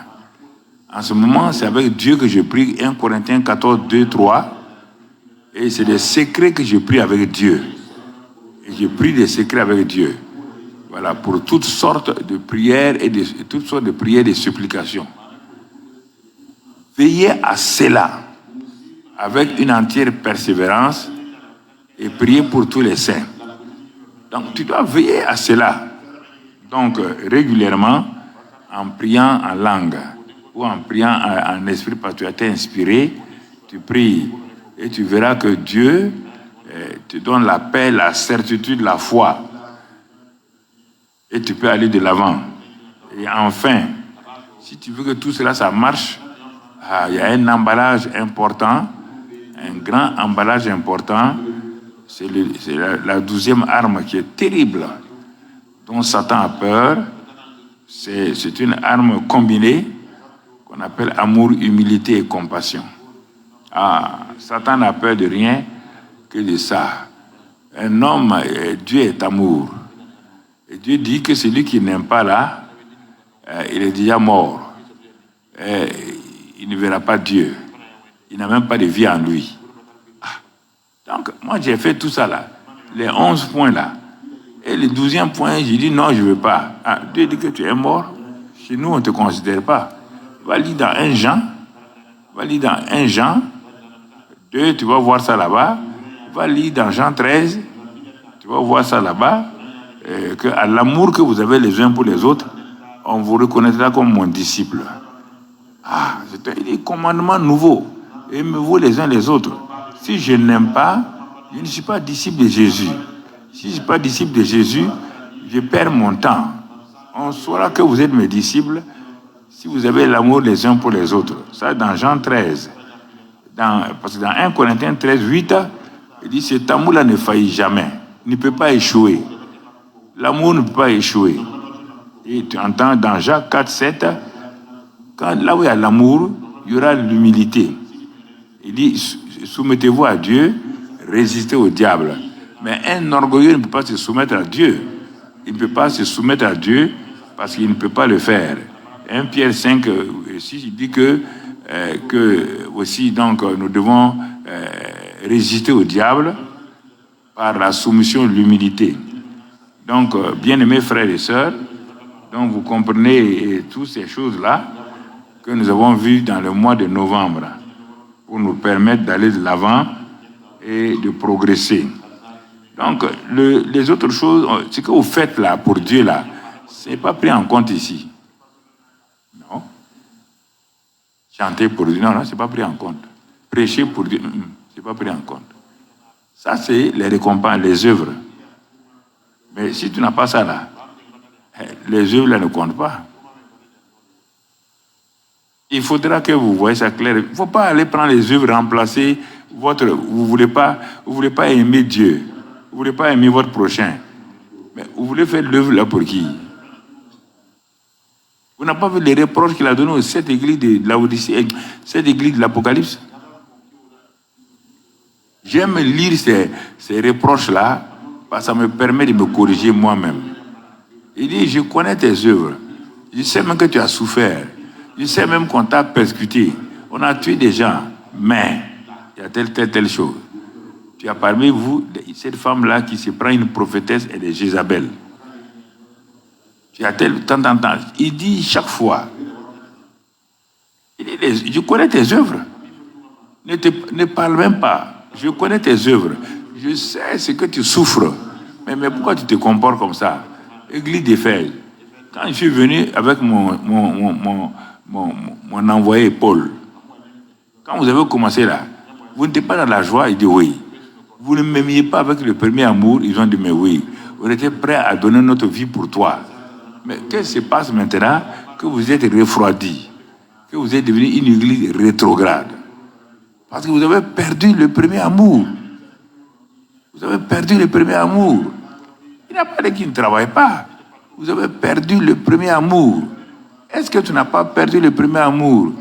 En ce moment, c'est avec Dieu que je prie, 1 Corinthiens 14, 2, 3. Et c'est des secrets que je prie avec Dieu. Et je prie des secrets avec Dieu. Voilà, pour toutes sortes de prières et toutes sortes de prières et de supplications. Veillez à cela avec une entière persévérance et priez pour tous les saints. Donc, tu dois veiller à cela. Donc, régulièrement, en priant en langue ou en priant en esprit parce que tu as été inspiré, tu pries et tu verras que Dieu te donne la paix, la certitude, la foi. Et tu peux aller de l'avant. Et enfin, si tu veux que tout cela, ça marche, il y a un emballage important, un grand emballage important. C'est la 12e arme qui est terrible, dont Satan a peur. C'est une arme combinée qu'on appelle amour, humilité et compassion. Satan n'a peur de rien que de ça. Un homme, Dieu est amour. Et Dieu dit que celui qui n'aime pas là, il est déjà mort. Il ne verra pas Dieu. Il n'a même pas de vie en lui. Donc, moi, j'ai fait tout ça là. Les 11 points là. Et le 12e point, j'ai dit non, je ne veux pas. Dieu dit que tu es mort. Chez nous, on ne te considère pas. Va lire dans 1 Jean. Va lire dans 1 Jean 2, tu vas voir ça là-bas. Va lire dans Jean 13. Tu vas voir ça là-bas. Que à l'amour que vous avez les uns pour les autres, on vous reconnaîtra comme mon disciple. C'est un commandement nouveau. Aimez-vous les uns les autres. Si je n'aime pas, je ne suis pas disciple de Jésus. Si je ne suis pas disciple de Jésus, je perds mon temps. On saura que vous êtes mes disciples si vous avez l'amour les uns pour les autres. Ça, dans Jean 13. Parce que dans 1 Corinthiens 13, 8, il dit cet amour-là ne faillit jamais. Il ne peut pas échouer. L'amour ne peut pas échouer. Et tu entends dans Jacques 4, 7, là où il y a l'amour, il y aura l'humilité. Il dit, soumettez-vous à Dieu, résistez au diable. Mais un orgueilleux ne peut pas se soumettre à Dieu. Il ne peut pas se soumettre à Dieu parce qu'il ne peut pas le faire. 1 Pierre 5, ici, il dit que aussi, donc, nous devons résister au diable par la soumission de l'humilité. Donc, bien-aimés frères et sœurs, donc vous comprenez toutes ces choses-là que nous avons vues dans le mois de novembre pour nous permettre d'aller de l'avant et de progresser. Donc, les autres choses, ce que vous faites là pour Dieu là, ce n'est pas pris en compte ici. Non. Chanter pour Dieu, non, ce n'est pas pris en compte. Prêcher pour Dieu, ce n'est pas pris en compte. Ça, c'est les récompenses, les œuvres. Mais si tu n'as pas ça là, les œuvres là ne comptent pas. Il faudra que vous voyez ça clair. Il ne faut pas aller prendre les œuvres, remplacer votre... Vous voulez pas aimer Dieu. Vous ne voulez pas aimer votre prochain. Mais vous voulez faire l'œuvre là pour qui? Vous n'avez pas vu les reproches qu'il a donnés aux 7 églises de l'Odyssée, 7 églises de l'Apocalypse? J'aime lire ces reproches-là parce que ça me permet de me corriger moi-même. Il dit, je connais tes œuvres. Je sais même que tu as souffert. Je sais même qu'on t'a persécuté. On a tué des gens. Mais il y a telle chose. Tu as parmi vous cette femme-là qui se prend une prophétesse et des Jézabel. Tu as tant. Il dit chaque fois. Il dit, je connais tes œuvres. Ne parle même pas. Je connais tes œuvres. Je sais ce que tu souffres. Mais pourquoi tu te comportes comme ça? Église d'Éphèse. Quand je suis venu avec mon envoyé Paul, quand vous avez commencé là, vous n'étiez pas dans la joie, il dit oui. Vous ne m'aimiez pas avec le premier amour, ils ont dit mais oui. On était prêts à donner notre vie pour toi. Mais qu'est-ce qui se passe maintenant que vous êtes refroidi, que vous êtes devenu une église rétrograde? Parce que vous avez perdu le premier amour. Vous avez perdu le premier amour. n'as pas dit qu'il ne travaille pas. Vous avez perdu le premier amour. Est-ce que tu n'as pas perdu le premier amour?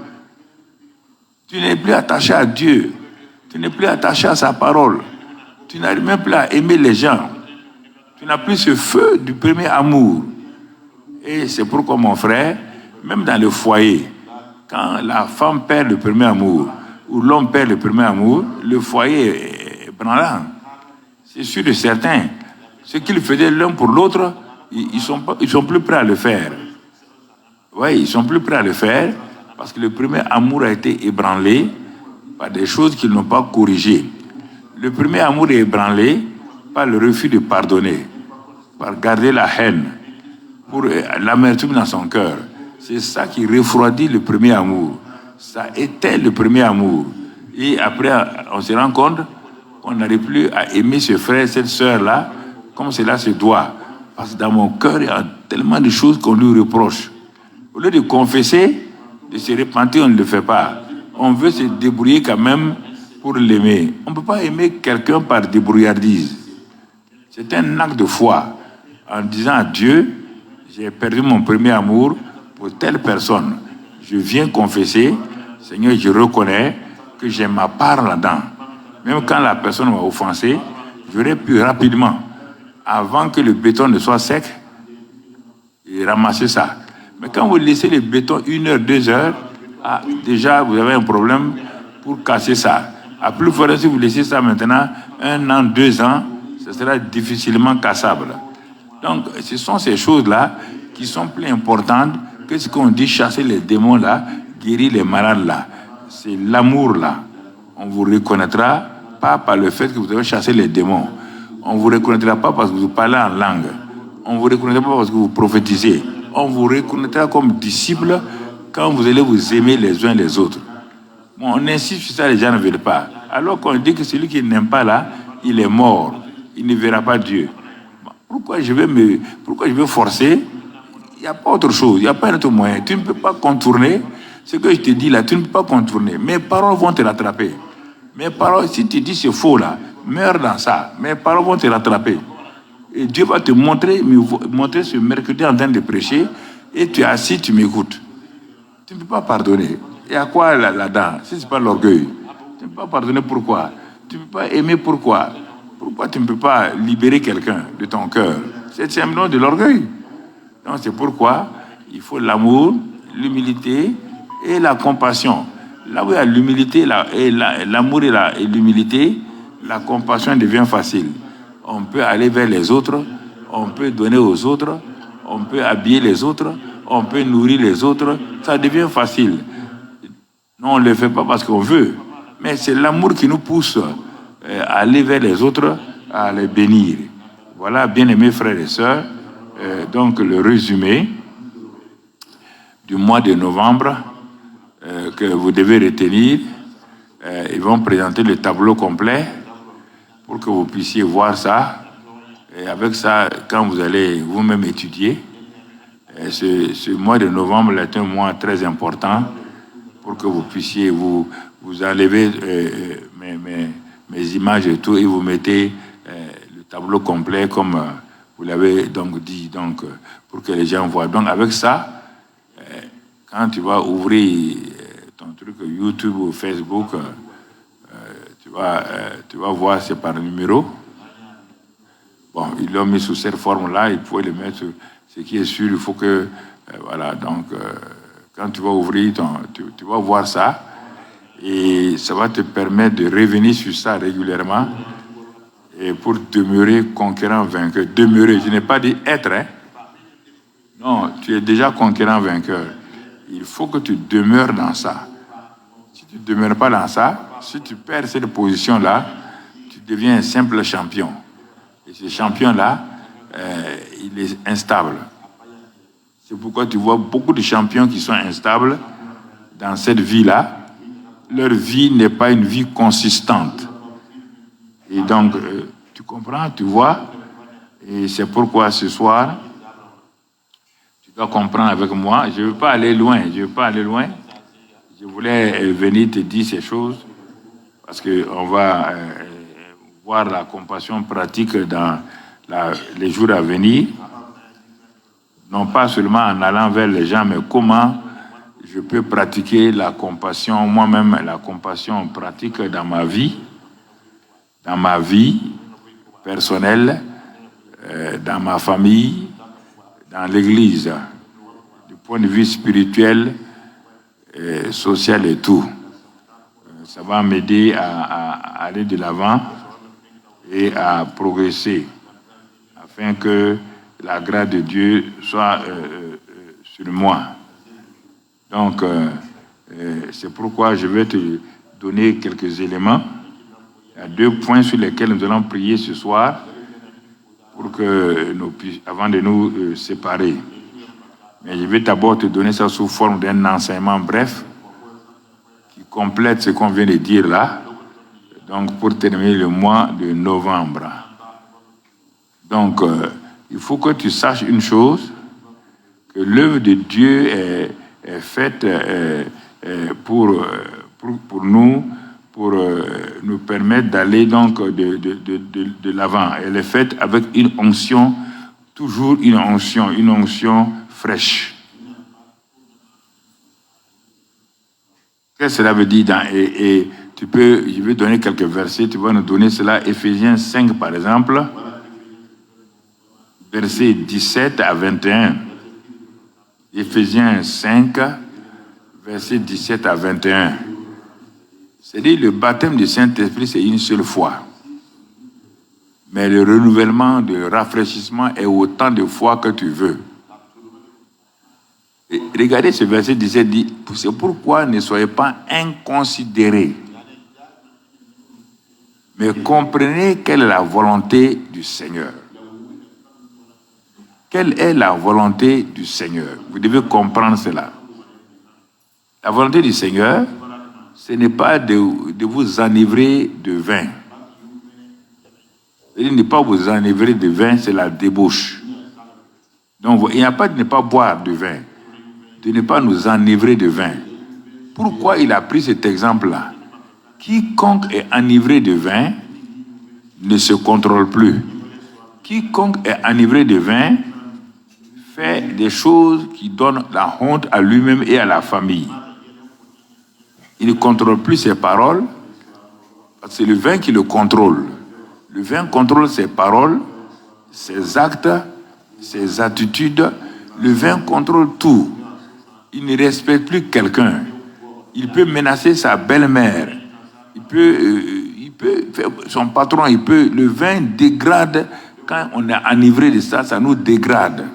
Tu n'es plus attaché à Dieu. Tu n'es plus attaché à sa parole. Tu n'arrives même plus à aimer les gens. Tu n'as plus ce feu du premier amour. Et c'est pourquoi, mon frère, même dans le foyer, quand la femme perd le premier amour, ou l'homme perd le premier amour, le foyer est branlant. C'est sûr et certain. Ce qu'ils faisaient l'un pour l'autre, ils sont plus prêts à le faire. Oui, ils sont plus prêts à le faire parce que le premier amour a été ébranlé par des choses qu'ils n'ont pas corrigées. Le premier amour est ébranlé par le refus de pardonner, par garder la haine, pour l'amertume dans son cœur. C'est ça qui refroidit le premier amour. Ça éteint le premier amour. Et après, on se rend compte qu'on n'arrive plus à aimer ce frère, cette sœur-là, comme cela se doit. Parce que dans mon cœur, il y a tellement de choses qu'on lui reproche. Au lieu de confesser, de se repentir, on ne le fait pas. On veut se débrouiller quand même pour l'aimer. On ne peut pas aimer quelqu'un par débrouillardise. C'est un acte de foi. En disant à Dieu, j'ai perdu mon premier amour pour telle personne. Je viens confesser, Seigneur, je reconnais que j'ai ma part là-dedans. Même quand la personne m'a offensé, j'aurais pu rapidement, avant que le béton ne soit sec, et ramasser ça. Mais quand vous laissez le béton 1 heure, 2 heures, déjà vous avez un problème pour casser ça. À plus fort, si vous laissez ça maintenant, 1 an, 2 ans, ce sera difficilement cassable. Donc, ce sont ces choses-là qui sont plus importantes que ce qu'on dit chasser les démons là, guérir les malades là. C'est l'amour là. On vous reconnaîtra pas par le fait que vous avez chassé les démons. On vous reconnaîtra pas parce que vous parlez en langue. On vous reconnaîtra pas parce que vous prophétisez. On vous reconnaîtra comme disciples quand vous allez vous aimer les uns les autres. Bon, on insiste sur ça, les gens ne veulent pas. Alors qu'on dit que celui qui n'aime pas là, il est mort. Il ne verra pas Dieu. Pourquoi je veux forcer? Il n'y a pas autre chose, il n'y a pas un autre moyen. Tu ne peux pas contourner ce que je te dis là, tu ne peux pas contourner. Mes paroles vont te rattraper. Mes paroles, si tu dis c'est faux là, meurs dans ça. Mes paroles vont te rattraper. Et Dieu va te montrer ce mercredi en train de prêcher, et tu es assis, tu m'écoutes. Tu ne peux pas pardonner. Il y a quoi là-dedans? Si ce n'est pas l'orgueil. Tu ne peux pas pardonner pourquoi? Tu ne peux pas aimer pourquoi? Pourquoi tu ne peux pas libérer quelqu'un de ton cœur? C'est simplement de l'orgueil. Donc c'est pourquoi il faut l'amour, l'humilité et la compassion. Là où il y a l'humilité, l'amour et l'humilité, la compassion devient facile. On peut aller vers les autres, on peut donner aux autres, on peut habiller les autres, on peut nourrir les autres. Ça devient facile. Non, on ne le fait pas parce qu'on veut. Mais c'est l'amour qui nous pousse à aller vers les autres, à les bénir. Voilà, bien-aimés frères et sœurs, donc le résumé du mois de novembre que vous devez retenir. Ils vont présenter le tableau complet pour que vous puissiez voir ça. Et avec ça, quand vous allez vous-même étudier, ce mois de novembre est un mois très important pour que vous puissiez vous enlever mes images et tout, et vous mettez le tableau complet comme vous l'avez donc dit, donc, pour que les gens voient. Donc avec ça, quand tu vas ouvrir ton truc YouTube ou Facebook, tu vas voir, c'est par numéro. Bon, ils l'ont mis sous cette forme-là, ils pouvaient le mettre. Ce qui est sûr, il faut que... voilà, donc, quand tu vas ouvrir, tu vas voir ça, et ça va te permettre de revenir sur ça régulièrement, et pour demeurer conquérant vainqueur. Demeurer, je n'ai pas dit être, hein. Non, tu es déjà conquérant vainqueur. Il faut que tu demeures dans ça. Si tu ne demeures pas dans ça, si tu perds cette position-là, tu deviens un simple champion. Et ce champion-là, il est instable. C'est pourquoi tu vois beaucoup de champions qui sont instables dans cette vie-là. Leur vie n'est pas une vie consistante. Et donc, tu comprends, tu vois. Et c'est pourquoi ce soir, tu dois comprendre avec moi. Je ne veux pas aller loin. Je voulais venir te dire ces choses parce qu'on va voir la compassion pratique dans les jours à venir, non pas seulement en allant vers les gens, mais comment je peux pratiquer la compassion, moi-même, la compassion pratique dans ma vie personnelle, dans ma famille, dans l'Église, du point de vue spirituel, social et tout. Ça va m'aider à aller de l'avant et à progresser, afin que la grâce de Dieu soit sur moi. Donc, c'est pourquoi je vais te donner quelques éléments. Il y a 2 points sur lesquels nous allons prier ce soir pour que nous puissions, avant de nous séparer. Mais je vais d'abord te donner ça sous forme d'un enseignement bref qui complète ce qu'on vient de dire là. Donc, pour terminer le mois de novembre. Donc, il faut que tu saches une chose, que l'œuvre de Dieu est faite pour nous, pour nous permettre d'aller donc de l'avant. Elle est faite avec une onction, toujours une onction fraîche. Qu'est-ce que cela veut dire et je vais donner quelques versets, tu vas nous donner cela, Éphésiens 5 par exemple, versets 17 à 21. Éphésiens 5, versets 17 à 21. C'est-à-dire le baptême du Saint-Esprit, c'est une seule fois. Mais le renouvellement, le rafraîchissement est autant de fois que tu veux. Et regardez ce verset 17 dit, c'est pourquoi ne soyez pas inconsidérés, mais comprenez quelle est la volonté du Seigneur. Quelle est la volonté du Seigneur? Vous devez comprendre cela. La volonté du Seigneur, ce n'est pas de vous enivrer de vin. Il ne pas vous enivrer de vin, c'est la débauche. Donc, il n'y a pas de ne pas boire de vin, de ne pas nous enivrer de vin. Pourquoi il a pris cet exemple-là? Quiconque est enivré de vin ne se contrôle plus. Quiconque est enivré de vin fait des choses qui donnent la honte à lui-même et à la famille. Il ne contrôle plus ses paroles, parce que c'est le vin qui le contrôle. Le vin contrôle ses paroles, ses actes, ses attitudes. Le vin contrôle tout. Il ne respecte plus quelqu'un. Il peut menacer sa belle-mère. Il peut faire son patron. Le vin dégrade. Quand on est enivré de ça, ça nous dégrade.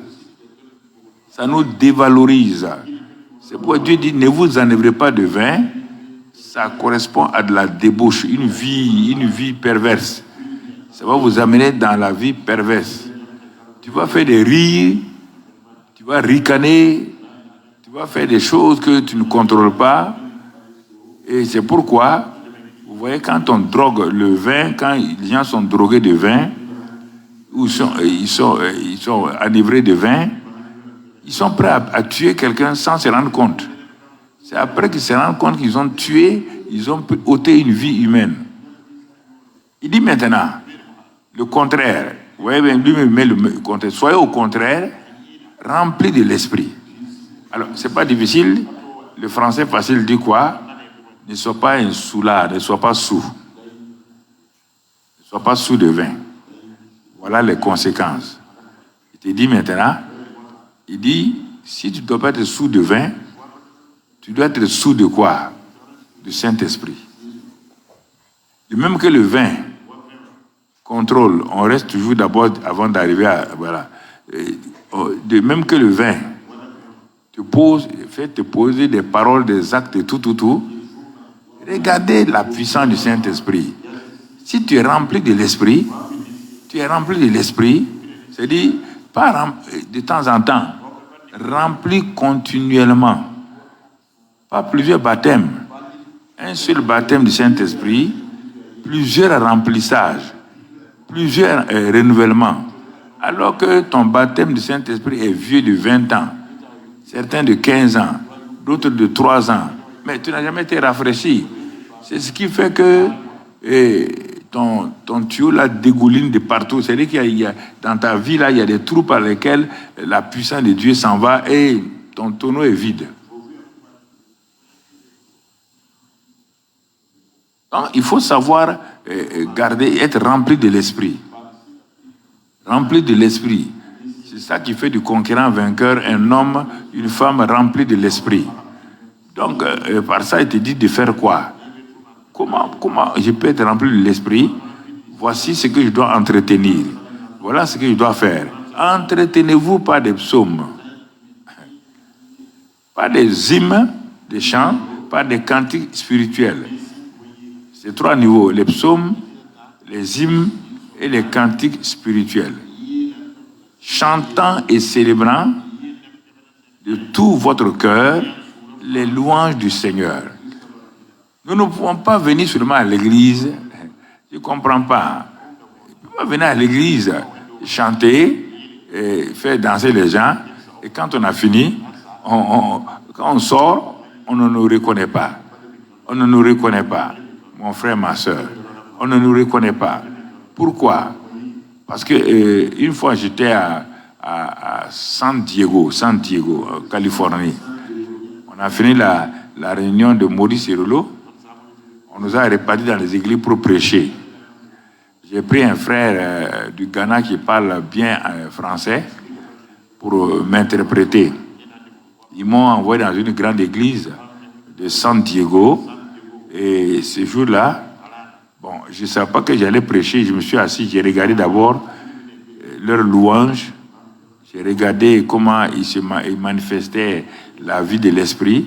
Ça nous dévalorise. C'est pourquoi Dieu dit, ne vous enivrez pas de vin. Ça correspond à de la débauche, une vie perverse. Ça va vous amener dans la vie perverse. Tu vas faire des rires, tu vas ricaner, tu vas faire des choses que tu ne contrôles pas. Et c'est pourquoi, vous voyez, quand on drogue le vin, quand les gens sont drogués de vin, ou ils sont enivrés de vin, ils sont prêts à tuer quelqu'un sans se rendre compte. C'est après qu'ils se rendent compte qu'ils ont tué, ils ont ôté une vie humaine. Il dit maintenant, le contraire. Vous voyez, lui-même met le contraire. Soyez au contraire, remplis de l'esprit. Alors, c'est pas difficile. Le français facile dit quoi? Ne sois pas un soulard, ne sois pas sous. Ne sois pas sous de vin. Voilà les conséquences. Il te dit maintenant, il dit, si tu ne dois pas être sous de vin, tu dois être sous de quoi? Du Saint-Esprit. De même que le vin contrôle, on reste toujours d'abord avant d'arriver à... Voilà. De même que le vin fait te poser des paroles, des actes et tout. Regardez la puissance du Saint-Esprit. Si tu es rempli de l'Esprit, c'est-à-dire, pas de temps en temps, rempli continuellement. Pas plusieurs baptêmes. Un seul baptême du Saint-Esprit, plusieurs remplissages, plusieurs renouvellements. Alors que ton baptême du Saint-Esprit est vieux de 20 ans, certains de 15 ans, d'autres de 3 ans. Mais tu n'as jamais été rafraîchi. C'est ce qui fait que ton tuyau là dégouline de partout. C'est-à-dire qu'il y a, dans ta vie là, il y a des trous par lesquels la puissance de Dieu s'en va et ton tonneau est vide. Donc, il faut savoir être rempli de l'esprit. Rempli de l'esprit. C'est ça qui fait du conquérant vainqueur un homme, une femme remplie de l'esprit. Donc, par ça, il te dit de faire quoi? Comment je peux être rempli de l'esprit? Voici ce que je dois entretenir. Voilà ce que je dois faire. Entretenez-vous par des psaumes, pas des hymnes, des chants, pas des cantiques spirituels. C'est 3 niveaux, les psaumes, les hymnes et les cantiques spirituels. Chantant et célébrant de tout votre cœur les louanges du Seigneur. Nous ne pouvons pas venir seulement à l'église. Je ne comprends pas. On ne peut pas venir à l'église, chanter, et faire danser les gens, et quand on a fini, quand on sort, on ne nous reconnaît pas. On ne nous reconnaît pas. Mon frère, ma soeur, on ne nous reconnaît pas. Pourquoi? Parce que une fois, j'étais à San Diego, Californie. On a fini la réunion de Maurice Hirolo. On nous a répartis dans les églises pour prêcher. J'ai pris un frère du Ghana qui parle bien français pour m'interpréter. Ils m'ont envoyé dans une grande église de San Diego. Et ce jour-là, bon, je ne savais pas que j'allais prêcher. Je me suis assis, j'ai regardé d'abord leur louange. J'ai regardé comment ils manifestaient la vie de l'esprit.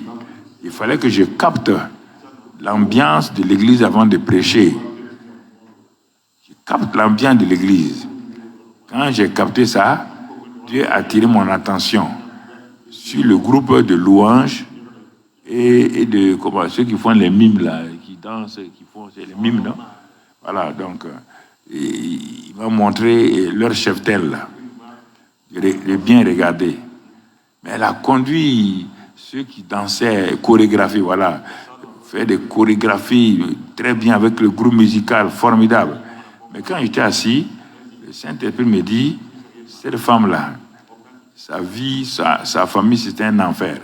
Il fallait que je capte l'ambiance de l'église avant de prêcher. Je capte l'ambiance de l'église. Quand j'ai capté ça, Dieu a attiré mon attention sur le groupe de louanges et de ceux qui font les mimes là, qui dansent, qui font les mimes, non? Voilà, donc il m'a montré leur cheptel là. J'ai bien regardé. Mais elle a conduit ceux qui dansaient, chorégraphie, voilà, fait des chorégraphies très bien avec le groupe musical formidable. Mais quand j'étais assis, le Saint-Esprit me dit, cette femme-là, sa vie, sa famille, c'était un enfer.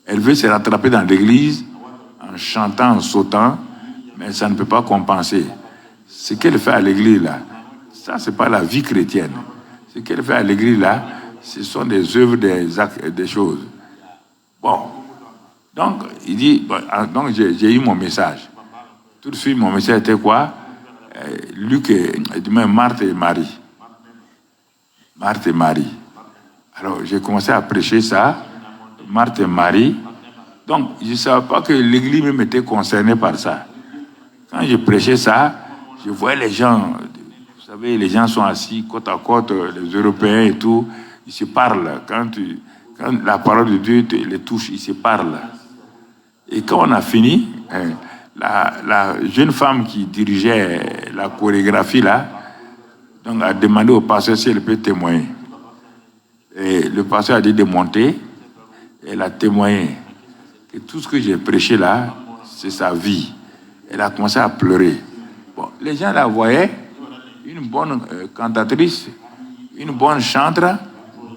Elle veut se rattraper dans l'église en chantant, en sautant, mais ça ne peut pas compenser. Ce qu'elle fait à l'église, là, ça, c'est pas la vie chrétienne. Ce qu'elle fait à l'église, là, ce sont des œuvres, des actes, des choses. Bon. Donc, il dit, donc j'ai eu mon message. Tout de suite, mon message était quoi? Luc et Marthe et Marie. Marthe et Marie. Alors, j'ai commencé à prêcher ça. Marthe et Marie. Donc, je ne savais pas que l'église même était concernée par ça. Quand je prêchais ça, je voyais les gens, vous savez, les gens sont assis côte à côte, les Européens et tout, ils se parlent. Quand la parole de Dieu les touche, ils se parlent. Et quand on a fini, la jeune femme qui dirigeait la chorégraphie là, donc a demandé au pasteur si elle peut témoigner. Et le pasteur a dit de monter. Elle a témoigné que tout ce que j'ai prêché là, c'est sa vie. Elle a commencé à pleurer. Bon, les gens la voyaient, une bonne cantatrice, une bonne chantre,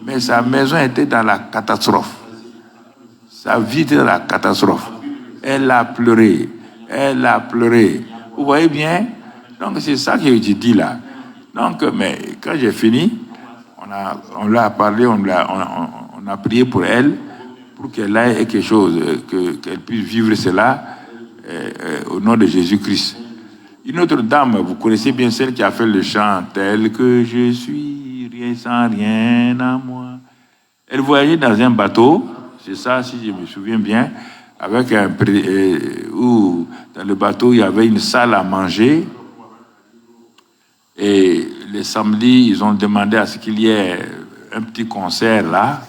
mais sa maison était dans la catastrophe. Sa vie était dans la catastrophe. Elle a pleuré. Elle a pleuré. Vous voyez bien? Donc c'est ça que je dis là. Donc, mais quand j'ai fini, on l'a parlé, on a prié pour elle, pour qu'elle ait quelque chose, qu'elle puisse vivre cela au nom de Jésus-Christ. Une autre dame, vous connaissez bien celle qui a fait le chant « Tel que je suis, rien sans rien à moi ». Elle voyageait dans un bateau, c'est ça si je me souviens bien, avec où dans le bateau il y avait une salle à manger. Et les samedis, ils ont demandé à ce qu'il y ait un petit concert là,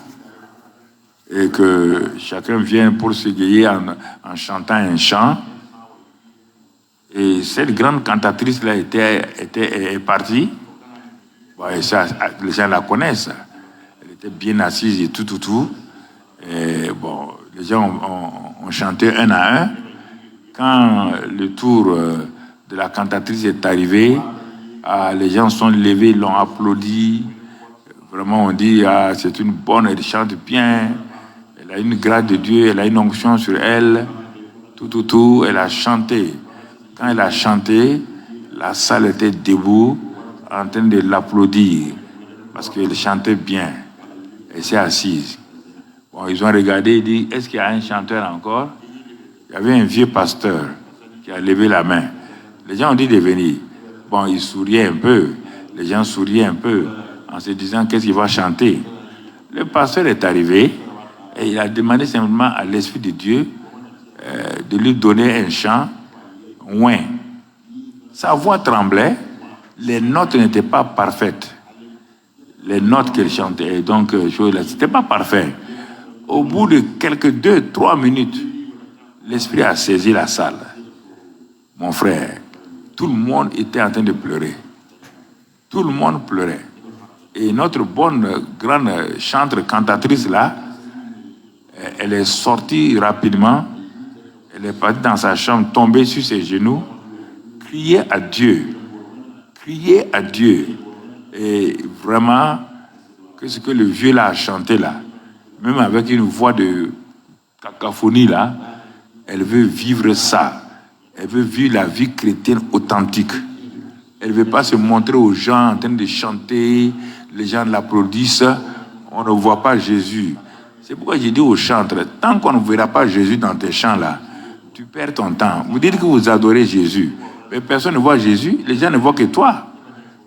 et que chacun vienne pour s'égayer en chantant un chant. Et cette grande cantatrice-là est partie. Bon, et ça, les gens la connaissent. Elle était bien assise et tout. Et bon, les gens ont chanté un à un. Quand le tour de la cantatrice est arrivé. Les gens sont levés, ils l'ont applaudi. Vraiment, on dit, c'est une bonne, elle chante bien. Elle a une grâce de Dieu, elle a une onction sur elle. Tout, elle a chanté. Quand elle a chanté, la salle était debout, en train de l'applaudir, parce qu'elle chantait bien. Elle s'est assise. Bon, ils ont regardé, ils disent, est-ce qu'il y a un chanteur encore? Il y avait un vieux pasteur qui a levé la main. Les gens ont dit de venir. Bon, il souriait un peu. Les gens souriaient un peu en se disant qu'est-ce qu'il va chanter. Le pasteur est arrivé et il a demandé simplement à l'Esprit de Dieu de lui donner un chant ouin. Sa voix tremblait, les notes n'étaient pas parfaites. Les notes qu'elle chantait, donc, c'était pas parfait. Au bout de quelques 2-3 minutes, l'Esprit a saisi la salle. Mon frère, tout le monde était en train de pleurer. Tout le monde pleurait. Et notre bonne, grande chantre, cantatrice là, elle est sortie rapidement. Elle est partie dans sa chambre, tombée sur ses genoux, crier à Dieu. Crier à Dieu. Et vraiment, que ce que le vieux là a chanté là, même avec une voix de cacophonie là, elle veut vivre ça. Elle veut vivre la vie chrétienne authentique. Elle ne veut pas se montrer aux gens en train de chanter, les gens l'applaudissent, on ne voit pas Jésus. C'est pourquoi j'ai dit aux chantres, tant qu'on ne verra pas Jésus dans tes chants là, tu perds ton temps. Vous dites que vous adorez Jésus, mais personne ne voit Jésus, les gens ne voient que toi.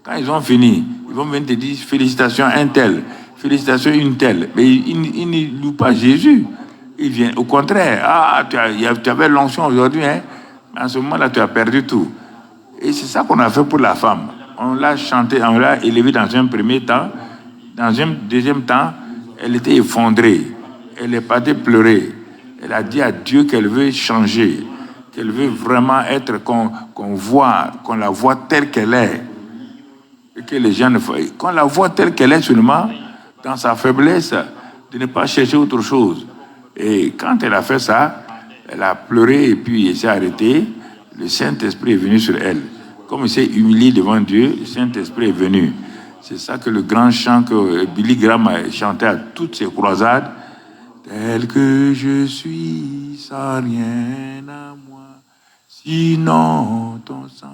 Quand ils ont fini, ils vont venir te dire félicitations un tel, félicitations une telle, mais ils ne louent pas Jésus. Ils viennent, au contraire, tu avais l'onction aujourd'hui, hein, mais en ce moment-là, tu as perdu tout. Et c'est ça qu'on a fait pour la femme. On l'a chanté, on l'a élevée dans un premier temps. Dans un deuxième temps, elle était effondrée. Elle est partie pleurer. Elle a dit à Dieu qu'elle veut changer, qu'elle veut vraiment être, qu'on la voit telle qu'elle est. Et que les gens qu'on la voit telle qu'elle est seulement, dans sa faiblesse, de ne pas chercher autre chose. Et quand elle a fait ça, elle a pleuré et puis elle s'est arrêtée. Le Saint-Esprit est venu sur elle. Comme il s'est humilié devant Dieu, le Saint-Esprit est venu. C'est ça que le grand chant que Billy Graham a chanté à toutes ses croisades. Tel que je suis, sans rien à moi, sinon ton sang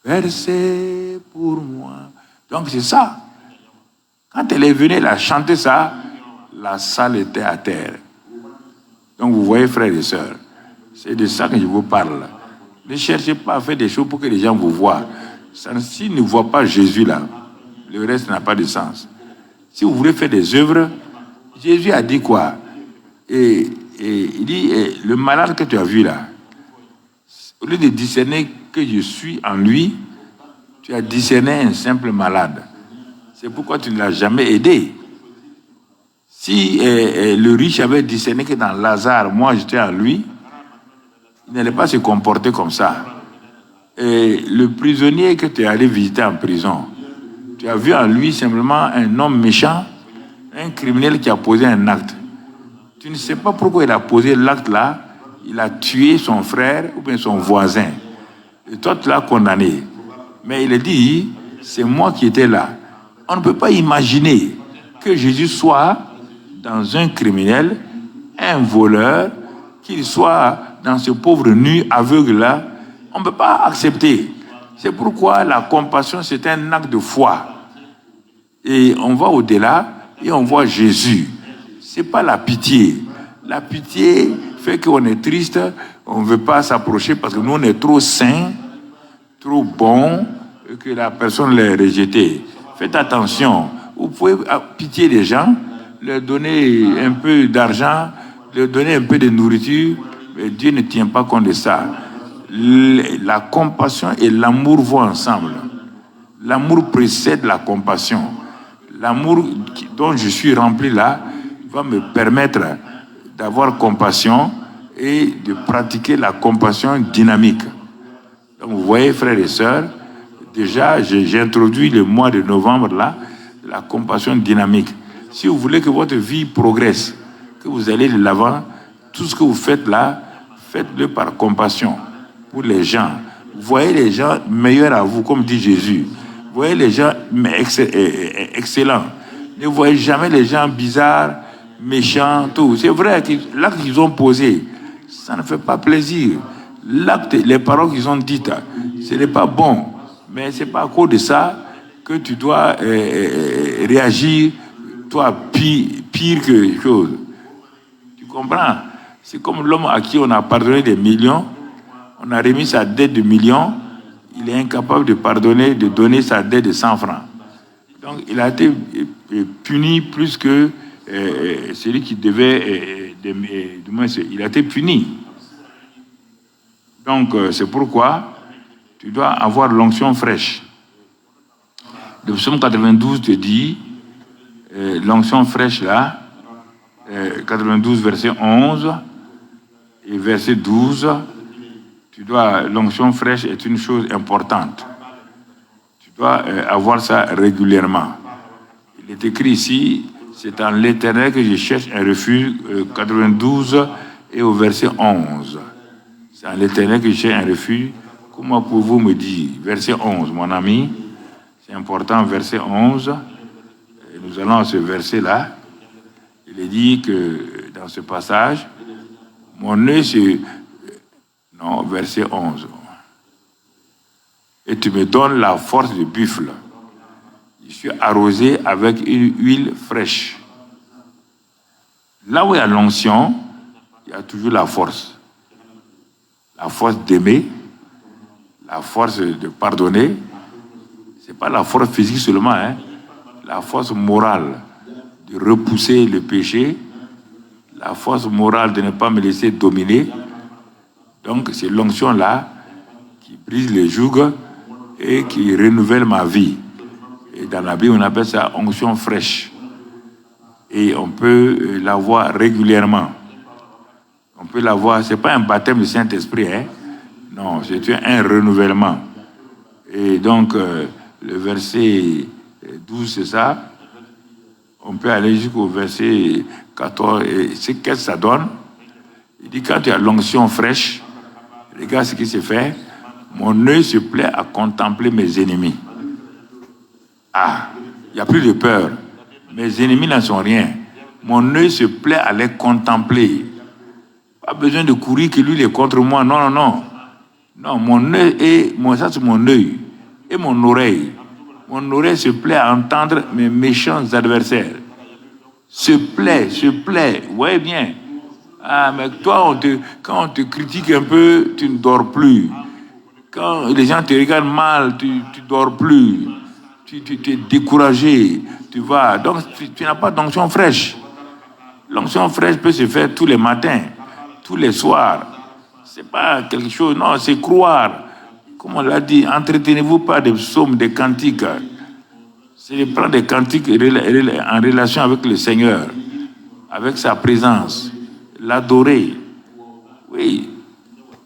versé pour moi. Donc c'est ça. Quand elle est venue, elle a chanté ça, la salle était à terre. Donc vous voyez, frères et sœurs, c'est de ça que je vous parle. Ne cherchez pas à faire des choses pour que les gens vous voient. S'ils ne voient pas Jésus là, le reste n'a pas de sens. Si vous voulez faire des œuvres, Jésus a dit quoi? Et il dit, le malade que tu as vu là, au lieu de discerner que je suis en lui, tu as discerné un simple malade. C'est pourquoi tu ne l'as jamais aidé. Si le riche avait discerné que dans Lazare, moi j'étais en lui, il n'allait pas se comporter comme ça. Et le prisonnier que tu es allé visiter en prison, tu as vu en lui simplement un homme méchant, un criminel qui a posé un acte. Tu ne sais pas pourquoi il a posé l'acte là, il a tué son frère ou bien son voisin. Et toi, tu l'as condamné. Mais il a dit, c'est moi qui étais là. On ne peut pas imaginer que Jésus soit dans un criminel, un voleur, qu'il soit dans ce pauvre nu aveugle-là. On ne peut pas accepter. C'est pourquoi la compassion, c'est un acte de foi. Et on va au-delà et on voit Jésus. Ce n'est pas la pitié. La pitié fait qu'on est triste, on ne veut pas s'approcher parce que nous, on est trop saints, trop bons, et que la personne l'ait rejeté. Faites attention. Vous pouvez pitié des gens, leur donner un peu d'argent, leur donner un peu de nourriture, mais Dieu ne tient pas compte de ça. La compassion et l'amour vont ensemble. L'amour précède la compassion. L'amour dont je suis rempli là va me permettre d'avoir compassion et de pratiquer la compassion dynamique. Donc vous voyez, frères et sœurs, déjà j'ai introduit le mois de novembre là, la compassion dynamique. Si vous voulez que votre vie progresse, que vous allez de l'avant, tout ce que vous faites là, faites-le par compassion pour les gens. Voyez les gens meilleurs à vous, comme dit Jésus. Voyez les gens excellents. Ne voyez jamais les gens bizarres, méchants, tout. C'est vrai que l'acte qu'ils ont posé, ça ne fait pas plaisir. L'acte, les paroles qu'ils ont dites, ce n'est pas bon. Mais ce n'est pas à cause de ça que tu dois réagir, toi, pire que les choses. Tu comprends? C'est comme l'homme à qui on a pardonné des millions, on a remis sa dette de millions, il est incapable de pardonner, de donner sa dette de 100 francs. Donc, il a été puni plus que celui qui devait, du moins, il a été puni. Donc, c'est pourquoi tu dois avoir l'onction fraîche. Le psaume 92 te dit, l'onction fraîche là, 92 verset 11 et verset 12, l'onction fraîche est une chose importante. Tu dois avoir ça régulièrement. Il est écrit ici, c'est en l'Éternel que je cherche un refuge, 92 et au verset 11. C'est en l'Éternel que je cherche un refuge. Comment pouvez-vous me dire? Verset 11, mon ami, c'est important, verset 11. Et nous allons à ce verset-là. Il est dit que dans ce passage, mon œil se... Non, verset 11. Et tu me donnes la force du buffle. Je suis arrosé avec une huile fraîche. Là où il y a l'onction, il y a toujours la force. La force d'aimer, la force de pardonner. Ce n'est pas la force physique seulement, hein. La force morale de repousser le péché, la force morale de ne pas me laisser dominer. Donc, c'est l'onction-là qui brise les jougs et qui renouvelle ma vie. Et dans la Bible, on appelle ça onction fraîche. Et on peut l'avoir régulièrement. On peut l'avoir, ce n'est pas un baptême du Saint-Esprit, hein? Non, c'est un renouvellement. Et donc, le verset 12, c'est ça. On peut aller jusqu'au verset 14. Et qu'est-ce que ça donne? Il dit, quand tu as l'onction fraîche, regarde ce qui se fait. Mon œil se plaît à contempler mes ennemis. Ah, il n'y a plus de peur. Mes ennemis n'en sont rien. Mon œil se plaît à les contempler. Pas besoin de courir que lui il est contre moi. Non, non, non. Non, mon œil ça c'est mon œil. Et mon oreille. Mon oreille se plaît à entendre mes méchants adversaires. Se plaît. Vous voyez bien. Ah, mais toi, quand on te critique un peu, tu ne dors plus. Quand les gens te regardent mal, tu ne dors plus. Tu es découragé. Tu vas. Donc, tu n'as pas d'onction fraîche. L'onction fraîche peut se faire tous les matins, tous les soirs. Ce n'est pas quelque chose. Non, c'est croire. Comme on l'a dit, entretenez-vous pas des psaumes, des cantiques. C'est de prendre des cantiques en relation avec le Seigneur, avec sa présence. L'adorer. Oui.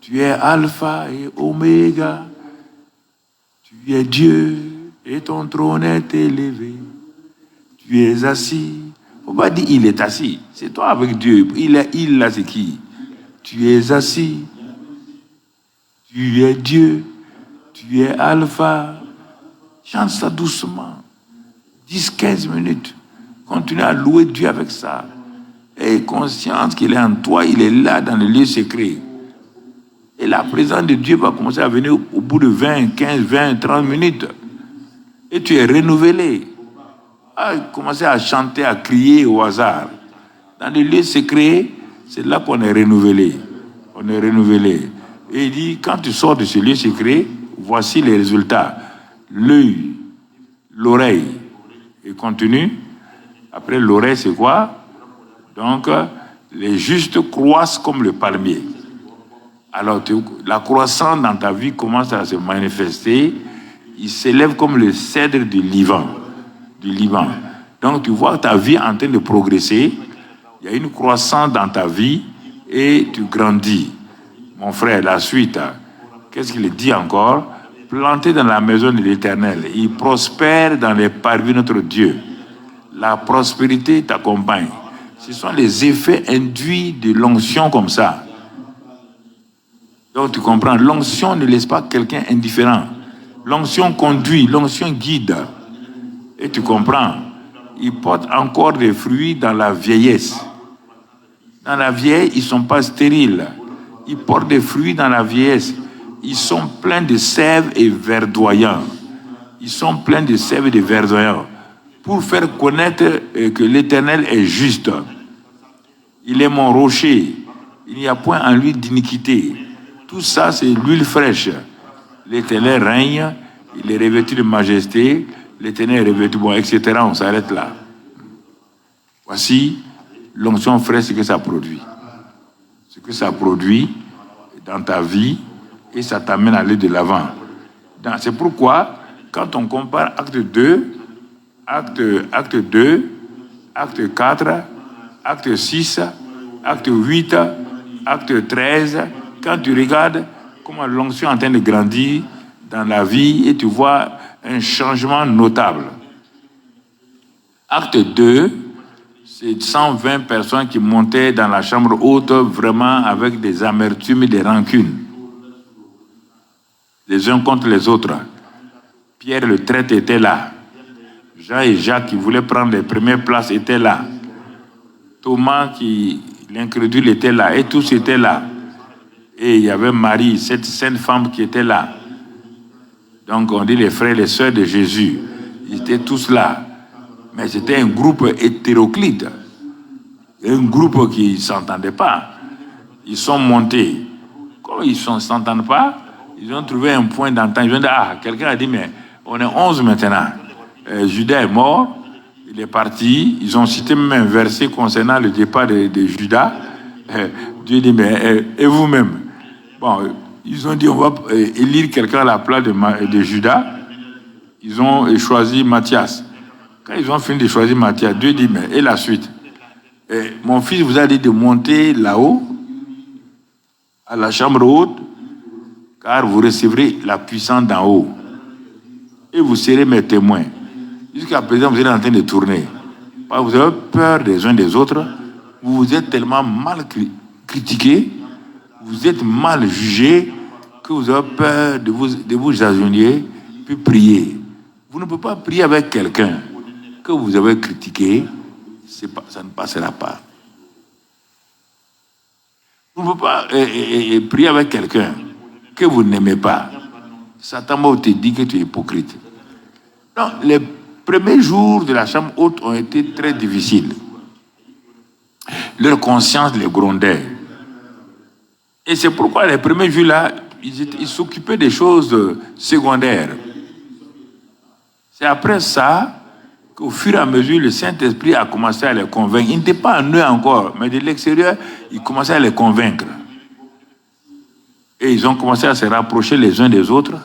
Tu es Alpha et Oméga. Tu es Dieu et ton trône est élevé. Tu es assis. Il ne faut pas dire il est assis. C'est toi avec Dieu. Il là, c'est qui? Tu es assis. Tu es Dieu. Tu es Alpha. Chante ça doucement. 10-15 minutes. Continue à louer Dieu avec ça. Et conscience qu'il est en toi, il est là dans le lieu secret. Et la présence de Dieu va commencer à venir au bout de 20, 15, 20, 30 minutes. Et tu es renouvelé. Commencer à chanter, à crier au hasard. Dans le lieu secret, c'est là qu'on est renouvelé. On est renouvelé. Et il dit, quand tu sors de ce lieu secret, voici les résultats. L'œil, l'oreille. Et continue. Après l'oreille, c'est quoi? Donc, les justes croissent comme le palmier. Alors, la croissance dans ta vie commence à se manifester. Il s'élève comme le cèdre du Liban. Donc, tu vois ta vie en train de progresser. Il y a une croissance dans ta vie et tu grandis. Mon frère, la suite, qu'est-ce qu'il dit encore? Planté dans la maison de l'Éternel, il prospère dans les parvis de notre Dieu. La prospérité t'accompagne. Ce sont les effets induits de l'onction comme ça. Donc tu comprends, l'onction ne laisse pas quelqu'un indifférent. L'onction conduit, l'onction guide. Et tu comprends, ils portent encore des fruits dans la vieillesse. Dans la vieille, ils ne sont pas stériles. Ils portent des fruits dans la vieillesse. Ils sont pleins de sève et verdoyants. Ils sont pleins de sève et de verdoyants. Pour faire connaître que l'Éternel est juste. Il est mon rocher. Il n'y a point en lui d'iniquité. Tout ça, c'est l'huile fraîche. L'Éternel règne. Il est revêtu de majesté. L'Éternel est revêtu, bon, etc. On s'arrête là. Voici l'onction fraîche, ce que ça produit. Ce que ça produit dans ta vie et ça t'amène à aller de l'avant. C'est pourquoi, quand on compare acte 2, acte 2, acte 4, acte 6, acte 8, acte 13, quand tu regardes comment l'onction est en train de grandir dans la vie et tu vois un changement notable. Acte 2, c'est 120 personnes qui montaient dans la chambre haute vraiment avec des amertumes et des rancunes. Les uns contre les autres. Pierre le traître était là. Jean et Jacques qui voulaient prendre les premières places étaient là. Thomas, l'incrédule, était là. Et tous étaient là. Et il y avait Marie, cette sainte femme qui était là. Donc on dit les frères et les sœurs de Jésus. Ils étaient tous là. Mais c'était un groupe hétéroclite. Un groupe qui ne s'entendait pas. Ils sont montés. Comme ils ne s'entendent pas, ils ont trouvé un point d'entente. Ils ont dit, quelqu'un a dit, mais on est 11 maintenant. Judas est mort, il est parti. Ils ont cité même un verset concernant le départ de Judas. Dieu dit, mais et vous-même? Bon, ils ont dit, on va élire quelqu'un à la place de Judas. Ils ont choisi Matthias. Quand ils ont fini de choisir Matthias, Dieu dit, mais et la suite? Mon fils vous a dit de monter là-haut, à la chambre haute, car vous recevrez la puissance d'en haut. Et vous serez mes témoins. Jusqu'à présent, vous êtes en train de tourner. Vous avez peur des uns des autres. Vous vous êtes tellement mal critiqués, vous êtes mal jugés, que vous avez peur de vous agenouiller, puis prier. Vous ne pouvez pas prier avec quelqu'un que vous avez critiqué, ça ne passera pas. Vous ne pouvez pas prier avec quelqu'un que vous n'aimez pas. Satan te dit que tu es hypocrite. Non, les premiers jours de la chambre haute ont été très difficiles. Leur conscience les grondait. Et c'est pourquoi les premiers jours-là, ils s'occupaient des choses secondaires. C'est après ça qu'au fur et à mesure, le Saint-Esprit a commencé à les convaincre. Il n'était pas en eux encore, mais de l'extérieur, il commençait à les convaincre. Et ils ont commencé à se rapprocher les uns des autres,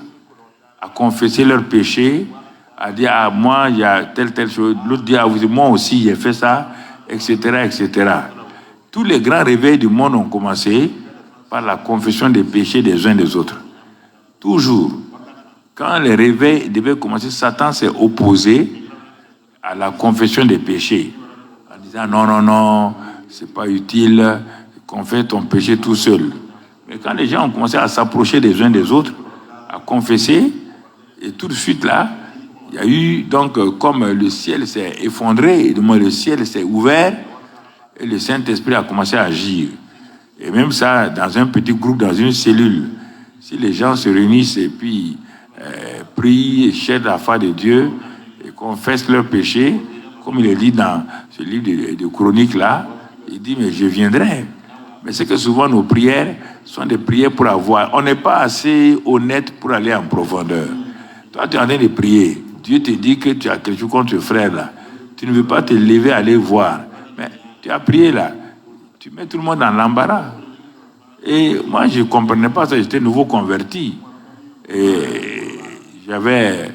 à confesser leurs péchés, à dire, moi, il y a telle chose. L'autre dit, moi aussi, j'ai fait ça, etc., etc. Tous les grands réveils du monde ont commencé par la confession des péchés des uns des autres. Toujours. Quand les réveils devaient commencer, Satan s'est opposé à la confession des péchés. En disant, non, c'est pas utile, confesse ton péché tout seul. Mais quand les gens ont commencé à s'approcher des uns des autres, à confesser, et tout de suite là, il y a eu, donc, comme le ciel s'est effondré, le ciel s'est ouvert, et le Saint-Esprit a commencé à agir. Et même ça, dans un petit groupe, dans une cellule, si les gens se réunissent et puis prient et cherchent la foi de Dieu et confessent leurs péchés, comme il est dit dans ce livre de chroniques là, il dit, mais je viendrai. Mais c'est que souvent nos prières sont des prières pour avoir. On n'est pas assez honnête pour aller en profondeur. Toi, tu es en train de prier. Dieu te dit que tu as quelque chose contre ce frère là. Tu ne veux pas te lever, aller voir. Mais tu as prié là. Tu mets tout le monde dans l'embarras. Et moi, je ne comprenais pas ça. J'étais nouveau converti. Et j'avais...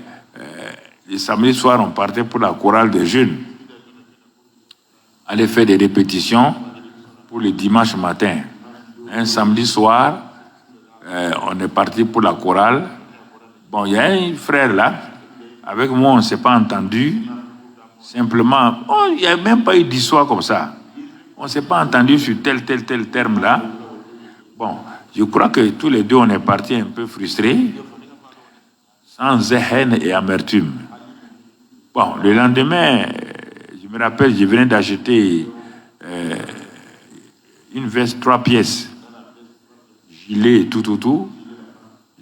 les samedis soirs, on partait pour la chorale de jeunes. Aller faire des répétitions pour le dimanche matin. Un samedi soir, on est parti pour la chorale. Bon, il y a un frère là. Avec moi, on ne s'est pas entendu. Simplement, il n'y a même pas eu d'histoire comme ça. On ne s'est pas entendu sur tel terme là. Bon, Je crois que tous les deux, on est partis un peu frustrés, sans haine et amertume. Bon, le lendemain, je me rappelle, je venais d'acheter une veste 3 pièces, gilet et tout.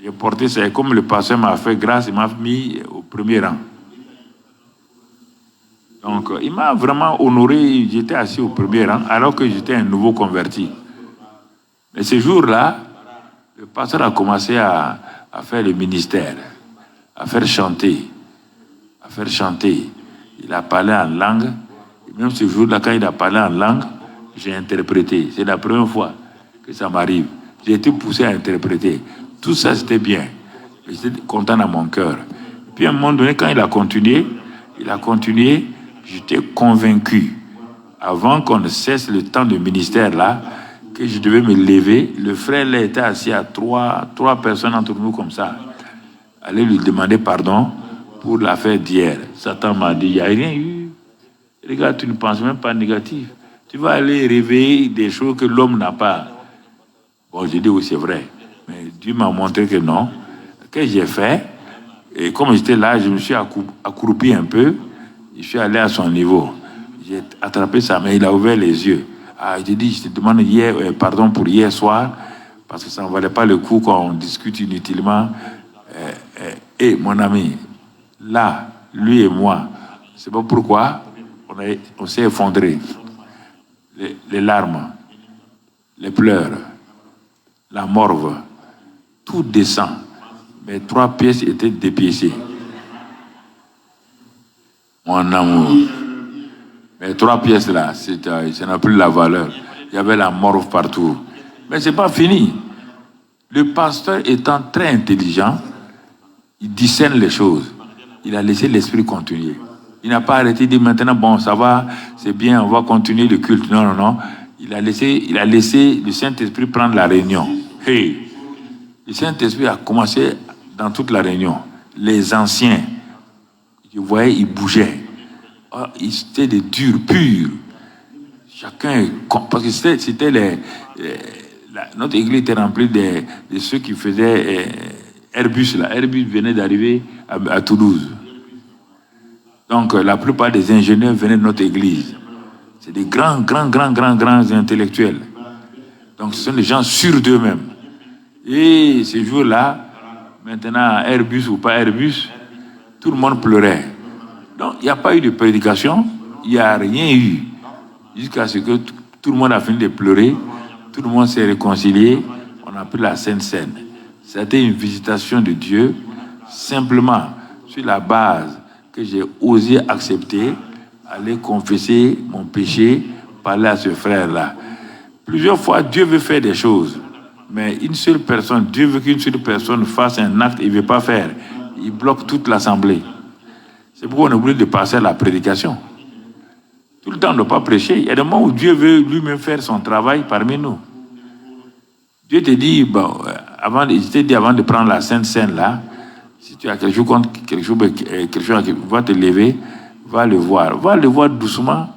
J'ai porté ça, et comme le pasteur m'a fait grâce, il m'a mis au premier rang. Donc, il m'a vraiment honoré, j'étais assis au premier rang, alors que j'étais un nouveau converti. Mais ce jour-là, le pasteur a commencé à faire le ministère, à faire chanter. Il a parlé en langue. Et même ce jour-là, quand il a parlé en langue, j'ai interprété. C'est la première fois que ça m'arrive. J'ai été poussé à interpréter. Tout ça, c'était bien. J'étais content dans mon cœur. Puis à un moment donné, quand il a continué, j'étais convaincu, avant qu'on ne cesse le temps de ministère là, que je devais me lever. Le frère là était assis à trois personnes entre nous comme ça. Aller lui demander pardon pour l'affaire d'hier. Satan m'a dit, il n'y a rien eu. Regarde, tu ne penses même pas négatif. Tu vas aller réveiller des choses que l'homme n'a pas. Bon, j'ai dit, oui, c'est vrai. Mais Dieu m'a montré que non. Qu'est-ce que j'ai fait? Et comme j'étais là, je me suis accroupi un peu. Je suis allé à son niveau. J'ai attrapé sa main, il a ouvert les yeux. J'ai dit, je te demande pardon pour hier soir, parce que ça ne valait pas le coup qu'on discute inutilement. Et mon ami, là, lui et moi, c'est pas pourquoi on s'est effondré. Les larmes, les pleurs, la morve, tout descend. Mes 3 pièces étaient dépiécées. Mon amour. Mes 3 pièces là, ça n'a plus la valeur. Il y avait la morve partout. Mais c'est pas fini. Le pasteur étant très intelligent, il discerne les choses. Il a laissé l'esprit continuer. Il n'a pas arrêté de dire maintenant, bon, ça va, c'est bien, on va continuer le culte. Non. Il a laissé le Saint-Esprit prendre la réunion. Hey! Le Saint-Esprit a commencé dans toute la réunion. Les anciens, je voyais, ils bougeaient. Ils étaient des durs, purs. Chacun, parce que c'était notre église était remplie de ceux qui faisaient Airbus. Là. Airbus venait d'arriver à Toulouse. Donc, la plupart des ingénieurs venaient de notre église. C'est des grands intellectuels. Donc, ce sont des gens sûrs d'eux-mêmes. Et ce jour-là, maintenant, Airbus ou pas Airbus, tout le monde pleurait. Donc, il n'y a pas eu de prédication, il n'y a rien eu. Jusqu'à ce que tout le monde a fini de pleurer, tout le monde s'est réconcilié, on a pris la Sainte Seine. C'était une visitation de Dieu, simplement sur la base que j'ai osé accepter, aller confesser mon péché, parler à ce frère-là. Plusieurs fois, Dieu veut faire des choses, mais une seule personne, Dieu veut qu'une seule personne fasse un acte, il ne veut pas faire. Il bloque toute l'assemblée. C'est pourquoi on est obligé de passer à la prédication. Tout le temps, on ne doit pas prêcher. Il y a des moments où Dieu veut lui-même faire son travail parmi nous. Dieu te dit, bon, avant de prendre la Sainte Seine là, si tu as quelque chose contre quelque chose qui va te lever, va le voir. Va le voir doucement.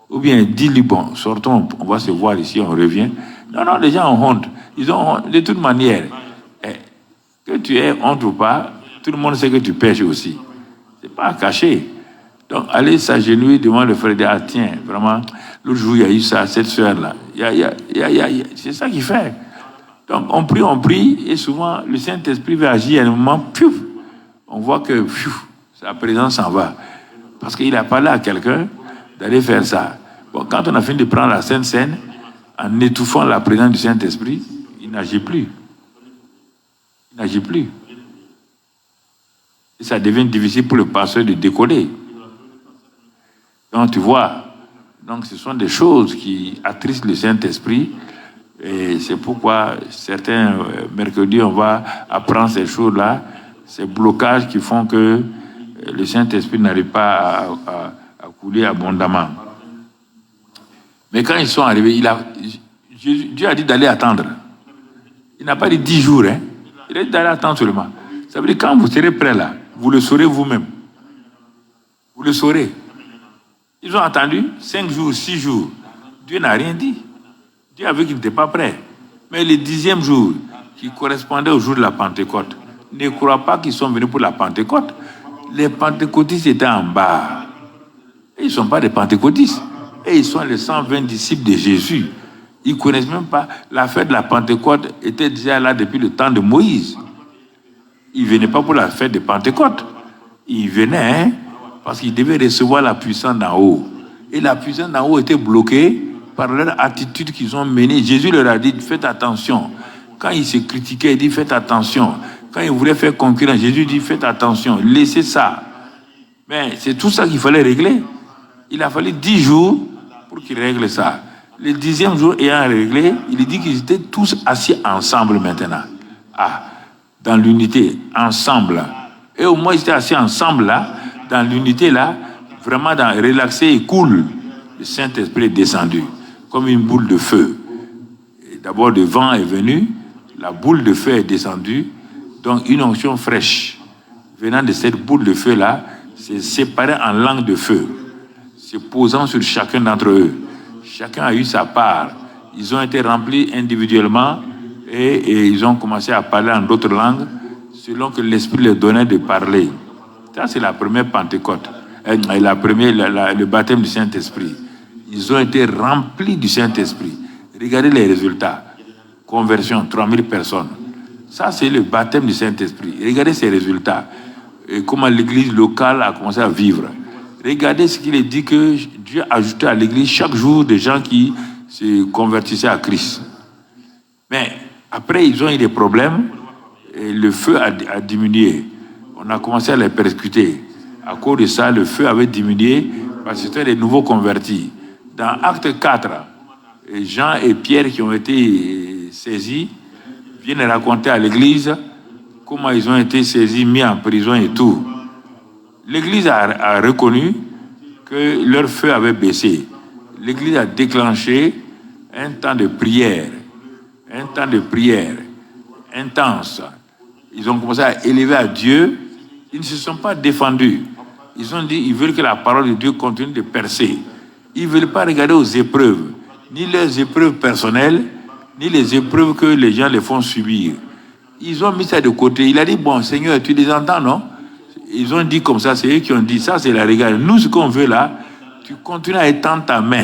Ou bien dis-lui, bon, sortons, on va se voir ici, on revient. Non, les gens ont honte. Ils ont honte. De toute manière, que tu aies honte ou pas, tout le monde sait que tu pêches aussi. C'est pas à cacher. Donc, aller s'agenouiller devant le frère et dire, tiens, vraiment, l'autre jour, il y a eu ça, cette soeur-là. C'est ça qu'il fait. Donc, on prie, et souvent, le Saint-Esprit va agir à un moment, piouf, on voit que sa présence s'en va. Parce qu'il a parlé à quelqu'un d'aller faire ça. Bon, quand on a fini de prendre la Sainte Seine, en étouffant la présence du Saint-Esprit, il n'agit plus. Et ça devient difficile pour le pasteur de décoller. Donc, tu vois, ce sont des choses qui attristent le Saint-Esprit. Et c'est pourquoi certains mercredis, on va apprendre ces choses-là, ces blocages qui font que le Saint-Esprit n'arrive pas à couler abondamment. Mais quand ils sont arrivés, Dieu a dit d'aller attendre. Il n'a pas dit 10 jours, hein. Il a dit d'aller attendre seulement. Ça veut dire quand vous serez prêts là, vous le saurez vous-même. Vous le saurez. Ils ont attendu 5 jours, 6 jours. Dieu n'a rien dit. Dieu a vu qu'il n'était pas prêt. Mais le 10e jour, qui correspondait au jour de la Pentecôte, ne crois pas qu'ils sont venus pour la Pentecôte. Les pentecôtistes étaient en bas. Et ils ne sont pas des pentecôtistes. Et ils sont les 120 disciples de Jésus. Ils ne connaissent même pas. La fête de la Pentecôte était déjà là depuis le temps de Moïse. Ils ne venaient pas pour la fête de Pentecôte. Ils venaient parce qu'ils devaient recevoir la puissance d'en haut. Et la puissance d'en haut était bloquée par leur attitude qu'ils ont menée. Jésus leur a dit, faites attention. Quand ils se critiquaient, il dit, faites attention. Quand ils voulaient faire concurrence, Jésus dit, faites attention, laissez ça. Mais c'est tout ça qu'il fallait régler. Il a fallu 10 jours pour qu'ils règlent ça. Le 10e jour ayant réglé, il dit qu'ils étaient tous assis ensemble maintenant. Dans l'unité, ensemble. Et au moins, ils étaient assis ensemble là, dans l'unité là, vraiment relaxé et cool. Le Saint-Esprit est descendu, comme une boule de feu. Et d'abord, le vent est venu, la boule de feu est descendue, donc une onction fraîche, venant de cette boule de feu là, s'est séparée en langue de feu, se posant sur chacun d'entre eux. Chacun a eu sa part. Ils ont été remplis individuellement et ils ont commencé à parler en d'autres langues selon que l'Esprit leur donnait de parler. Ça, c'est la première Pentecôte. Le baptême du Saint-Esprit. Ils ont été remplis du Saint-Esprit. Regardez les résultats. Conversion, 3000 personnes. Ça, c'est le baptême du Saint-Esprit. Regardez ces résultats. Et comment l'église locale a commencé à vivre. Regardez ce qu'il est dit que Dieu a ajouté à l'église chaque jour des gens qui se convertissaient à Christ. Mais après, ils ont eu des problèmes et le feu a diminué. On a commencé à les persécuter. À cause de ça, le feu avait diminué parce que c'était des nouveaux convertis. Dans Acte 4, Jean et Pierre qui ont été saisis viennent raconter à l'église comment ils ont été saisis, mis en prison et tout. L'église a reconnu que leur feu avait baissé. L'église a déclenché un temps de prière intense. Ils ont commencé à élever à Dieu. Ils ne se sont pas défendus. Ils ont dit, ils veulent que la parole de Dieu continue de percer. Ils ne veulent pas regarder aux épreuves, ni les épreuves personnelles, ni les épreuves que les gens les font subir. Ils ont mis ça de côté. Il a dit, bon, Seigneur, tu les entends, non? Ils ont dit comme ça, c'est eux qui ont dit, ça c'est la règle. Nous, ce qu'on veut là, tu continues à étendre ta main.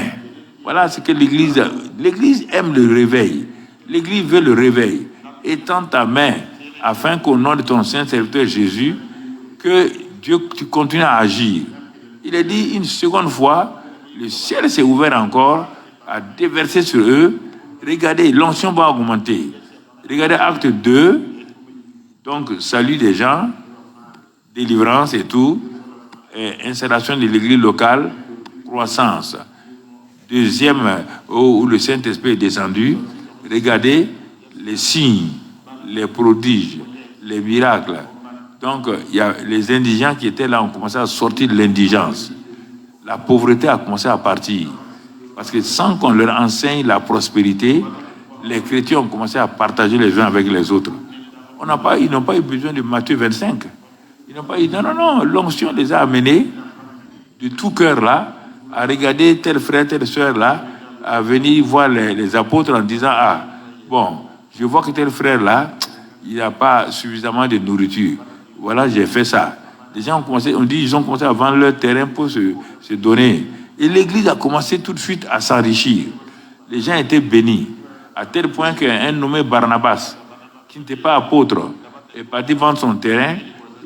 Voilà ce que l'Église aime le réveil. L'Église veut le réveil. Étends ta main, afin qu'au nom de ton Saint-Serviteur Jésus, que Dieu, tu continues à agir. Il a dit une seconde fois, le ciel s'est ouvert encore, a déversé sur eux. Regardez, l'onction va augmenter. Regardez Acte 2, donc salut des gens, délivrance et tout, installation de l'église locale, croissance. Deuxième, où le Saint-Esprit est descendu, regardez les signes, les prodiges, les miracles. Donc, il y a les indigents qui étaient là ont commencé à sortir de l'indigence. La pauvreté a commencé à partir. Parce que sans qu'on leur enseigne la prospérité, les chrétiens ont commencé à partager les uns avec les autres. Ils n'ont pas eu besoin de Matthieu 25. Ils n'ont pas dit, non, l'onction les a amenés de tout cœur là, à regarder tel frère, telle sœur là, à venir voir les apôtres en disant, bon, je vois que tel frère là, il n'a pas suffisamment de nourriture. Voilà, j'ai fait ça. Les gens ils ont commencé à vendre leur terrain pour se donner. Et l'église a commencé tout de suite à s'enrichir. Les gens étaient bénis, à tel point qu'un nommé Barnabas, qui n'était pas apôtre, est parti vendre son terrain.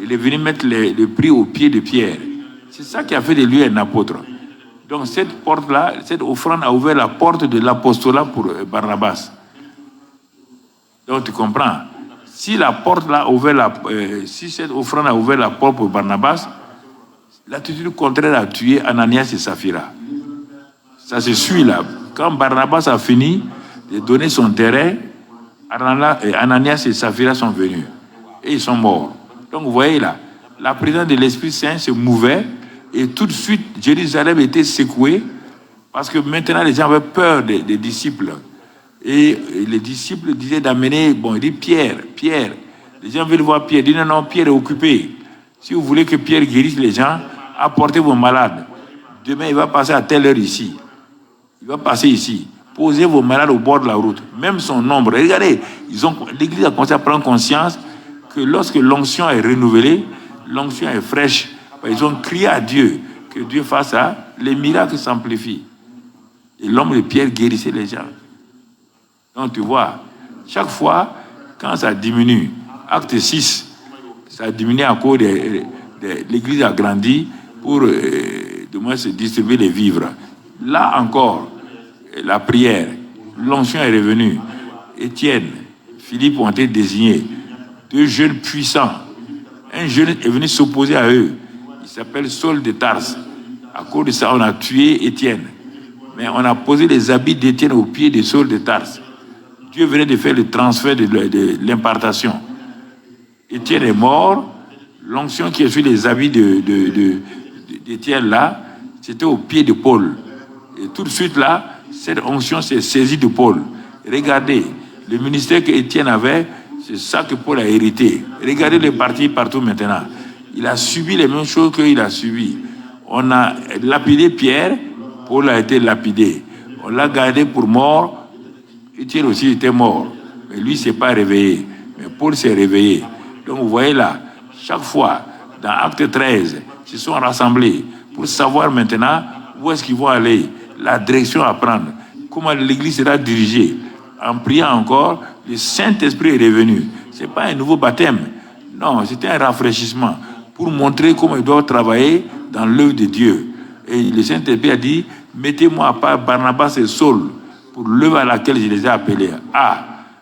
Il est venu mettre le prix au pied de Pierre. C'est ça qui a fait de lui un apôtre. Donc cette porte-là, cette offrande a ouvert la porte de l'apostolat pour Barnabas. Donc tu comprends. Si cette offrande a ouvert la porte pour Barnabas, l'attitude contraire a tué Ananias et Saphira. Ça se suit là. Quand Barnabas a fini de donner son terrain, Ananias et Saphira sont venus. Et ils sont morts. Donc vous voyez là, la présence de l'Esprit Saint se mouvait et tout de suite, Jérusalem était secouée parce que maintenant les gens avaient peur des disciples. Et les disciples disaient d'amener, il dit Pierre. Les gens veulent voir Pierre. Il dit non, Pierre est occupé. Si vous voulez que Pierre guérisse les gens, apportez vos malades. Demain, il va passer à telle heure ici. Il va passer ici. posez vos malades au bord de la route. Même son nombre. Regardez, l'Église a commencé à prendre conscience que lorsque l'onction est renouvelée, l'onction est fraîche. Ils ont crié à Dieu, que Dieu fasse ça, les miracles s'amplifient. Et l'homme de Pierre guérissait les gens. Donc tu vois, chaque fois, quand ça diminue, acte 6, ça a diminué à cause de l'Église a grandi pour de moins se distribuer les vivres. Là encore, la prière, l'onction est revenue. Étienne, Philippe ont été désignés. 2 jeunes puissants. Un jeune est venu s'opposer à eux. Il s'appelle Saul de Tarse. À cause de ça, on a tué Étienne. Mais on a posé les habits d'Étienne aux pieds de Saul de Tarse. Dieu venait de faire le transfert de l'impartation. Étienne est mort. L'onction qui est sur les habits d'Étienne là, c'était aux pieds de Paul. Et tout de suite là, cette onction s'est saisie de Paul. Regardez, le ministère qu'Étienne avait, c'est ça que Paul a hérité. Regardez les partis partout maintenant. Il a subi les mêmes choses qu'il a subi. On a lapidé Pierre, Paul a été lapidé. On l'a gardé pour mort, Étienne aussi était mort. Mais lui ne s'est pas réveillé. Mais Paul s'est réveillé. Donc vous voyez là, chaque fois, dans Acte 13, ils se sont rassemblés pour savoir maintenant où est-ce qu'ils vont aller, la direction à prendre, comment l'Église sera dirigée. En priant encore, le Saint-Esprit est revenu. Ce n'est pas un nouveau baptême. Non, c'était un rafraîchissement pour montrer comment ils doivent travailler dans l'œuvre de Dieu. Et le Saint-Esprit a dit, mettez-moi à part Barnabas et Saul pour l'œuvre à laquelle je les ai appelés.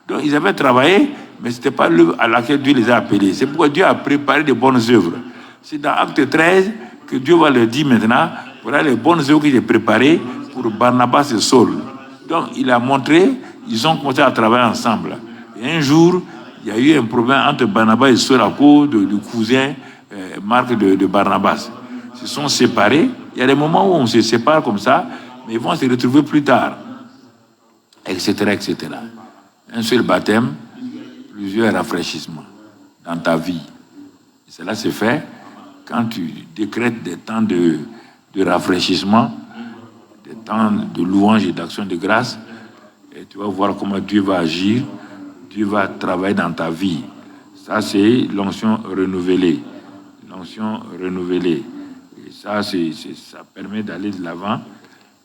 Donc ils avaient travaillé, mais ce n'était pas l'œuvre à laquelle Dieu les a appelés. C'est pourquoi Dieu a préparé de bonnes œuvres. C'est dans Acte 13 que Dieu va leur dire maintenant, voilà les bonnes œuvres que j'ai préparées pour Barnabas et Saul. Donc il a montré, ils ont commencé à travailler ensemble. Et un jour, il y a eu un problème entre Barnabas et Saul à cause du cousin Marc de Barnabas. Ils se sont séparés. Il y a des moments où on se sépare comme ça, mais ils vont se retrouver plus tard, etc., etc. Un seul baptême, plusieurs rafraîchissements dans ta vie. Et cela se fait quand tu décrètes des temps de rafraîchissement, des temps de louange et d'action de grâce, et tu vas voir comment Dieu va agir, Dieu va travailler dans ta vie. Ça, c'est l'onction renouvelée. L'onction renouvelée. Et ça, ça permet d'aller de l'avant,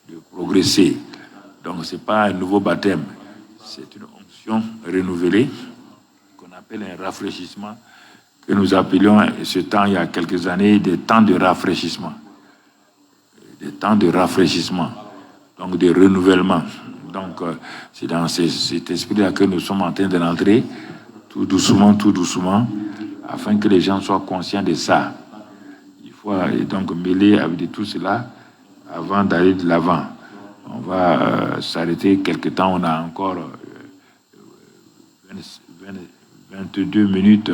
de progresser. Donc, ce n'est pas un nouveau baptême. C'est une onction renouvelée qu'on appelle un rafraîchissement, que nous appelions ce temps, il y a quelques années, des temps de rafraîchissement. Des temps de rafraîchissement, donc de renouvellement. Donc, c'est dans cet esprit-là que nous sommes en train de rentrer, tout doucement, afin que les gens soient conscients de ça. Il faut donc mêler avec tout cela avant d'aller de l'avant. On va s'arrêter quelque temps, on a encore 22 minutes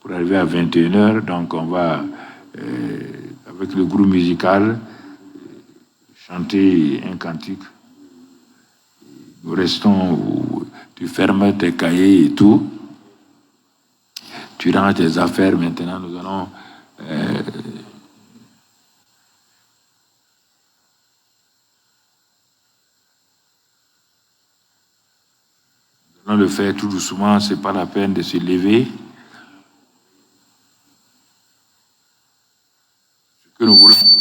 pour arriver à 21h, donc on va, avec le groupe musical, chanter un cantique. Nous restons où tu fermes tes cahiers et tout. Tu ranges tes affaires. Maintenant, nous allons le faire tout doucement. C'est pas la peine de se lever.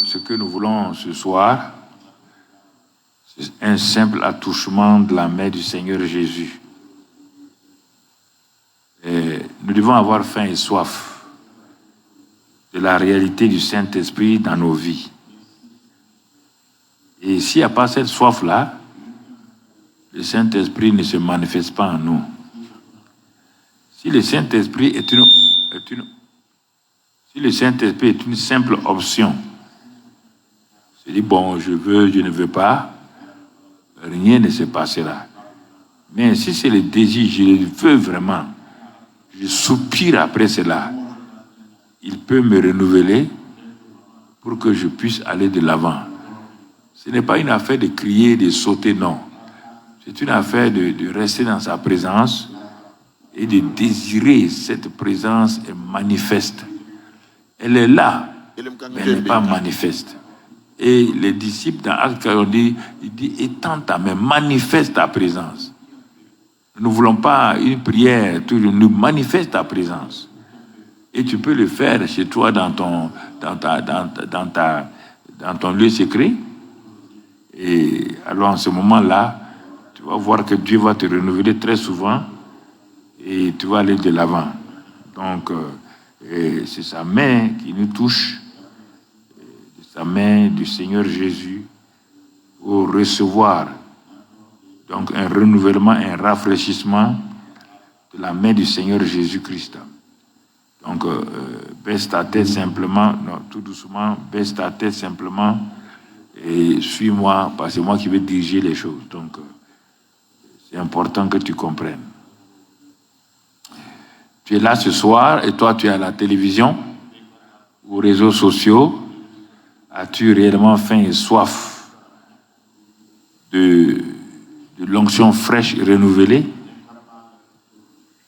Ce que nous voulons ce soir, c'est un simple attouchement de la main du Seigneur Jésus. Et nous devons avoir faim et soif de la réalité du Saint-Esprit dans nos vies. Et s'il n'y a pas cette soif-là, le Saint-Esprit ne se manifeste pas en nous. Si le Saint-Esprit est une simple option, je dis, bon, je veux, je ne veux pas, rien ne se passera. Mais si c'est le désir, je le veux vraiment, je soupire après cela, il peut me renouveler pour que je puisse aller de l'avant. Ce n'est pas une affaire de crier, de sauter, non. C'est une affaire de rester dans sa présence et de désirer cette présence est manifeste. Elle est là, mais elle n'est pas manifeste. Et les disciples dans Actes, il dit, étends ta main, manifeste ta présence. Nous ne voulons pas une prière, nous manifeste ta présence. Et tu peux le faire chez toi dans ton lieu secret. Et alors en ce moment-là, tu vas voir que Dieu va te renouveler très souvent et tu vas aller de l'avant. Donc, c'est sa main qui nous touche, sa main du Seigneur Jésus, pour recevoir donc un renouvellement, un rafraîchissement de la main du Seigneur Jésus-Christ. Donc, baisse ta tête simplement, non, tout doucement, baisse ta tête simplement et suis-moi, parce que c'est moi qui vais diriger les choses. Donc, c'est important que tu comprennes. Tu es là ce soir et toi, tu es à la télévision, aux réseaux sociaux. As-tu réellement faim et soif de l'onction fraîche et renouvelée?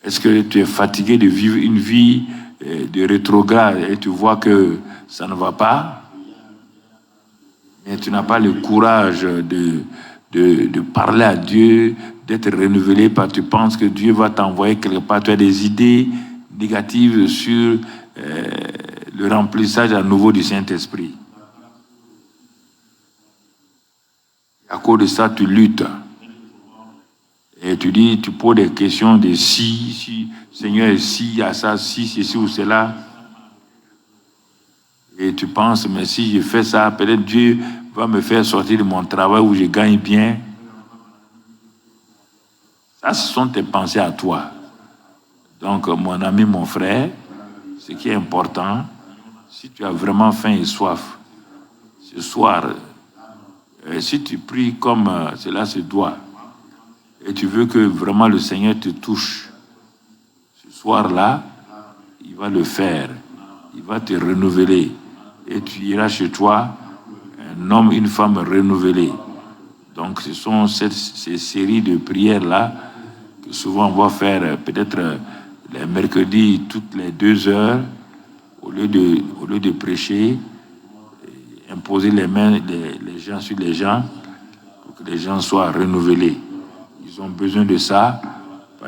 Est-ce que tu es fatigué de vivre une vie de rétrograde et tu vois que ça ne va pas? Mais tu n'as pas le courage de parler à Dieu, d'être renouvelé parce que tu penses que Dieu va t'envoyer quelque part. Tu as des idées négatives sur le remplissage à nouveau du Saint-Esprit. À cause de ça, tu luttes. Et tu dis, tu poses des questions de si, Seigneur, si, il y a ça, si, ceci ou cela. Et tu penses, mais si je fais ça, peut-être Dieu va me faire sortir de mon travail où je gagne bien. Ça, ce sont tes pensées à toi. Donc, mon ami, mon frère, ce qui est important, si tu as vraiment faim et soif, ce soir, si tu pries comme cela se doit, et tu veux que vraiment le Seigneur te touche, ce soir-là, il va le faire. Il va te renouveler. Et tu iras chez toi, un homme, une femme renouvelée. Donc, ce sont ces séries de prières-là que souvent on va faire peut-être les mercredis toutes les 2 heures, au lieu de prêcher, imposer les mains les gens sur les gens pour que les gens soient renouvelés. Ils ont besoin de ça.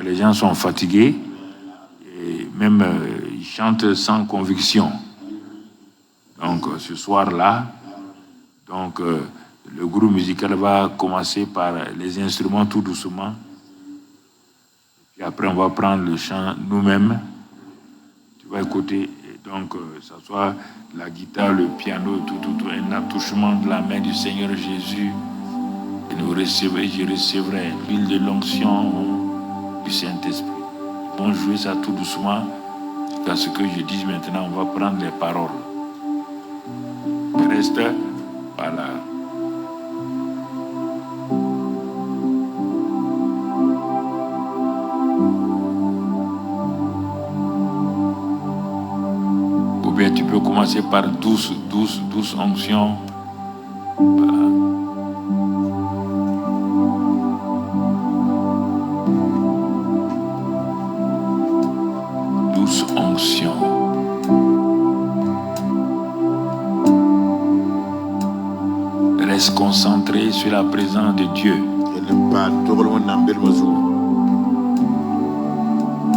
Les gens sont fatigués et même ils chantent sans conviction. Donc ce soir-là, donc le groupe musical va commencer par les instruments tout doucement. Et après on va prendre le chant nous-mêmes. Tu vas écouter. Et donc ça soit la guitare, le piano, tout, un attouchement de la main du Seigneur Jésus. Et je recevrai l'huile de l'onction du Saint-Esprit. Ils vont jouer ça tout doucement jusqu'à ce que je dise maintenant, on va prendre les paroles. Reste par là. Ou bien tu peux commencer par douce onction. Voilà. Douce onction. Reste concentré sur la présence de Dieu.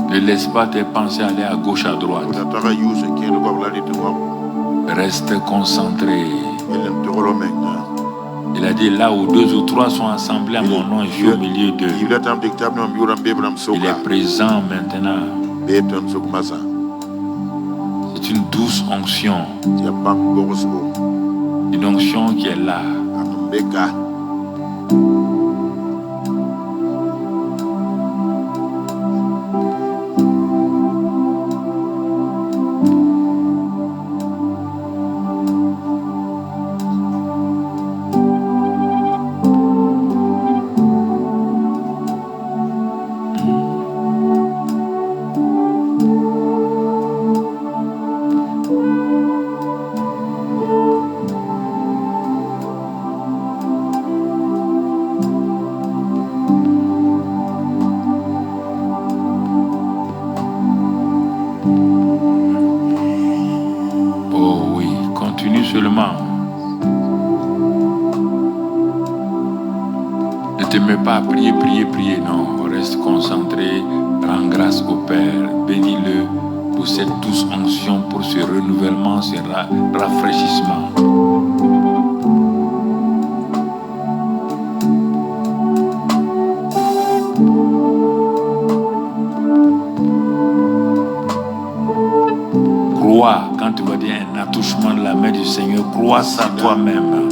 Ne laisse pas tes pensées aller à gauche, à droite. Reste concentré. Il a dit là où 2 ou 3 sont assemblés à mon nom, je suis au milieu d'eux. Il est présent maintenant. C'est une douce onction. Une onction qui est là. mets pas à prier, non. Reste concentré, rends grâce au Père, bénis-le pour cette douce onction, pour ce renouvellement, ce rafraîchissement. Crois, quand tu vas dire un attouchement de la main du Seigneur, crois ça toi-même.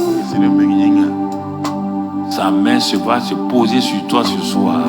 Sa main va se poser sur toi ce soir.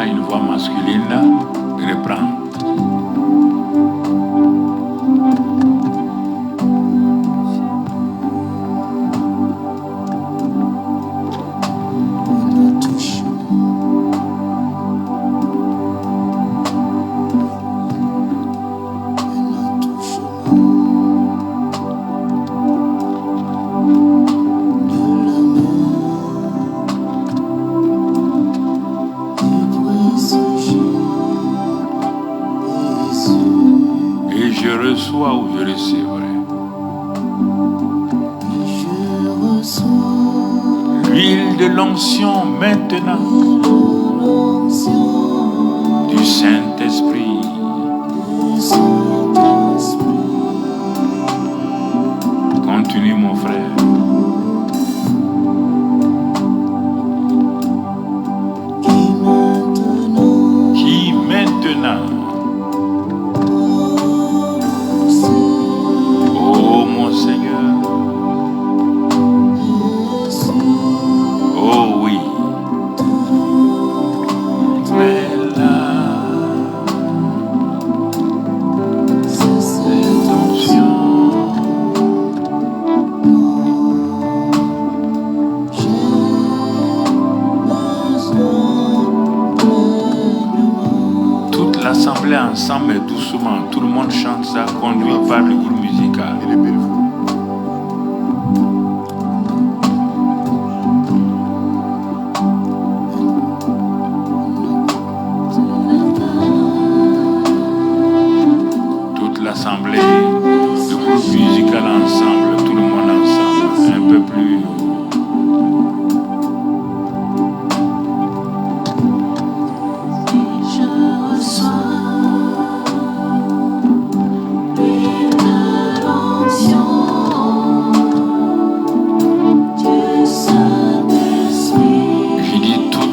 Une voix masculine reprend. Reçois ou je recevrai. L'huile de l'onction maintenant du Saint-Esprit. Continue mon frère. Qui maintenant l'assemblée ensemble et doucement, tout le monde chante ça, conduit par le groupe musical. Toute l'assemblée, le groupe musical ensemble, tout le monde ensemble, un peu plus.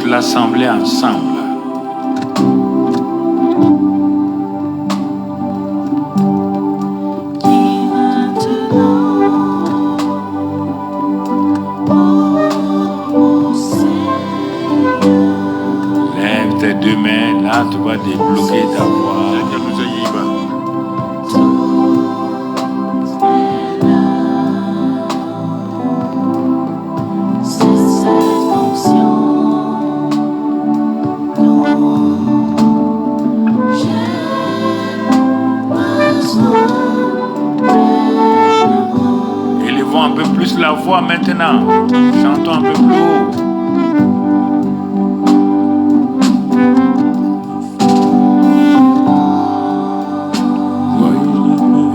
L'assemblée ensemble. Lève tes deux mains, là tu vas débloquer ta voix. Élevons un peu plus la voix maintenant. Chantons un peu plus haut.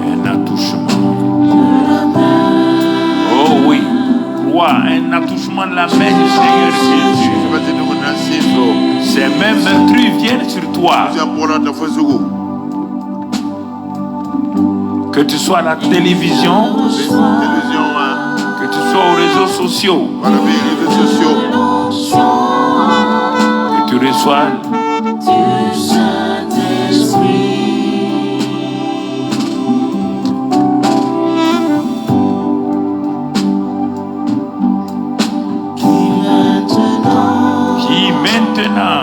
Un attouchement. Oh oui. Crois, un attouchement de la main du Seigneur Jésus. ces mêmes meurtriers viennent sur toi. Que tu sois à la télévision, que tu sois aux réseaux sociaux, que tu reçois du Saint-Esprit. Qui maintenant,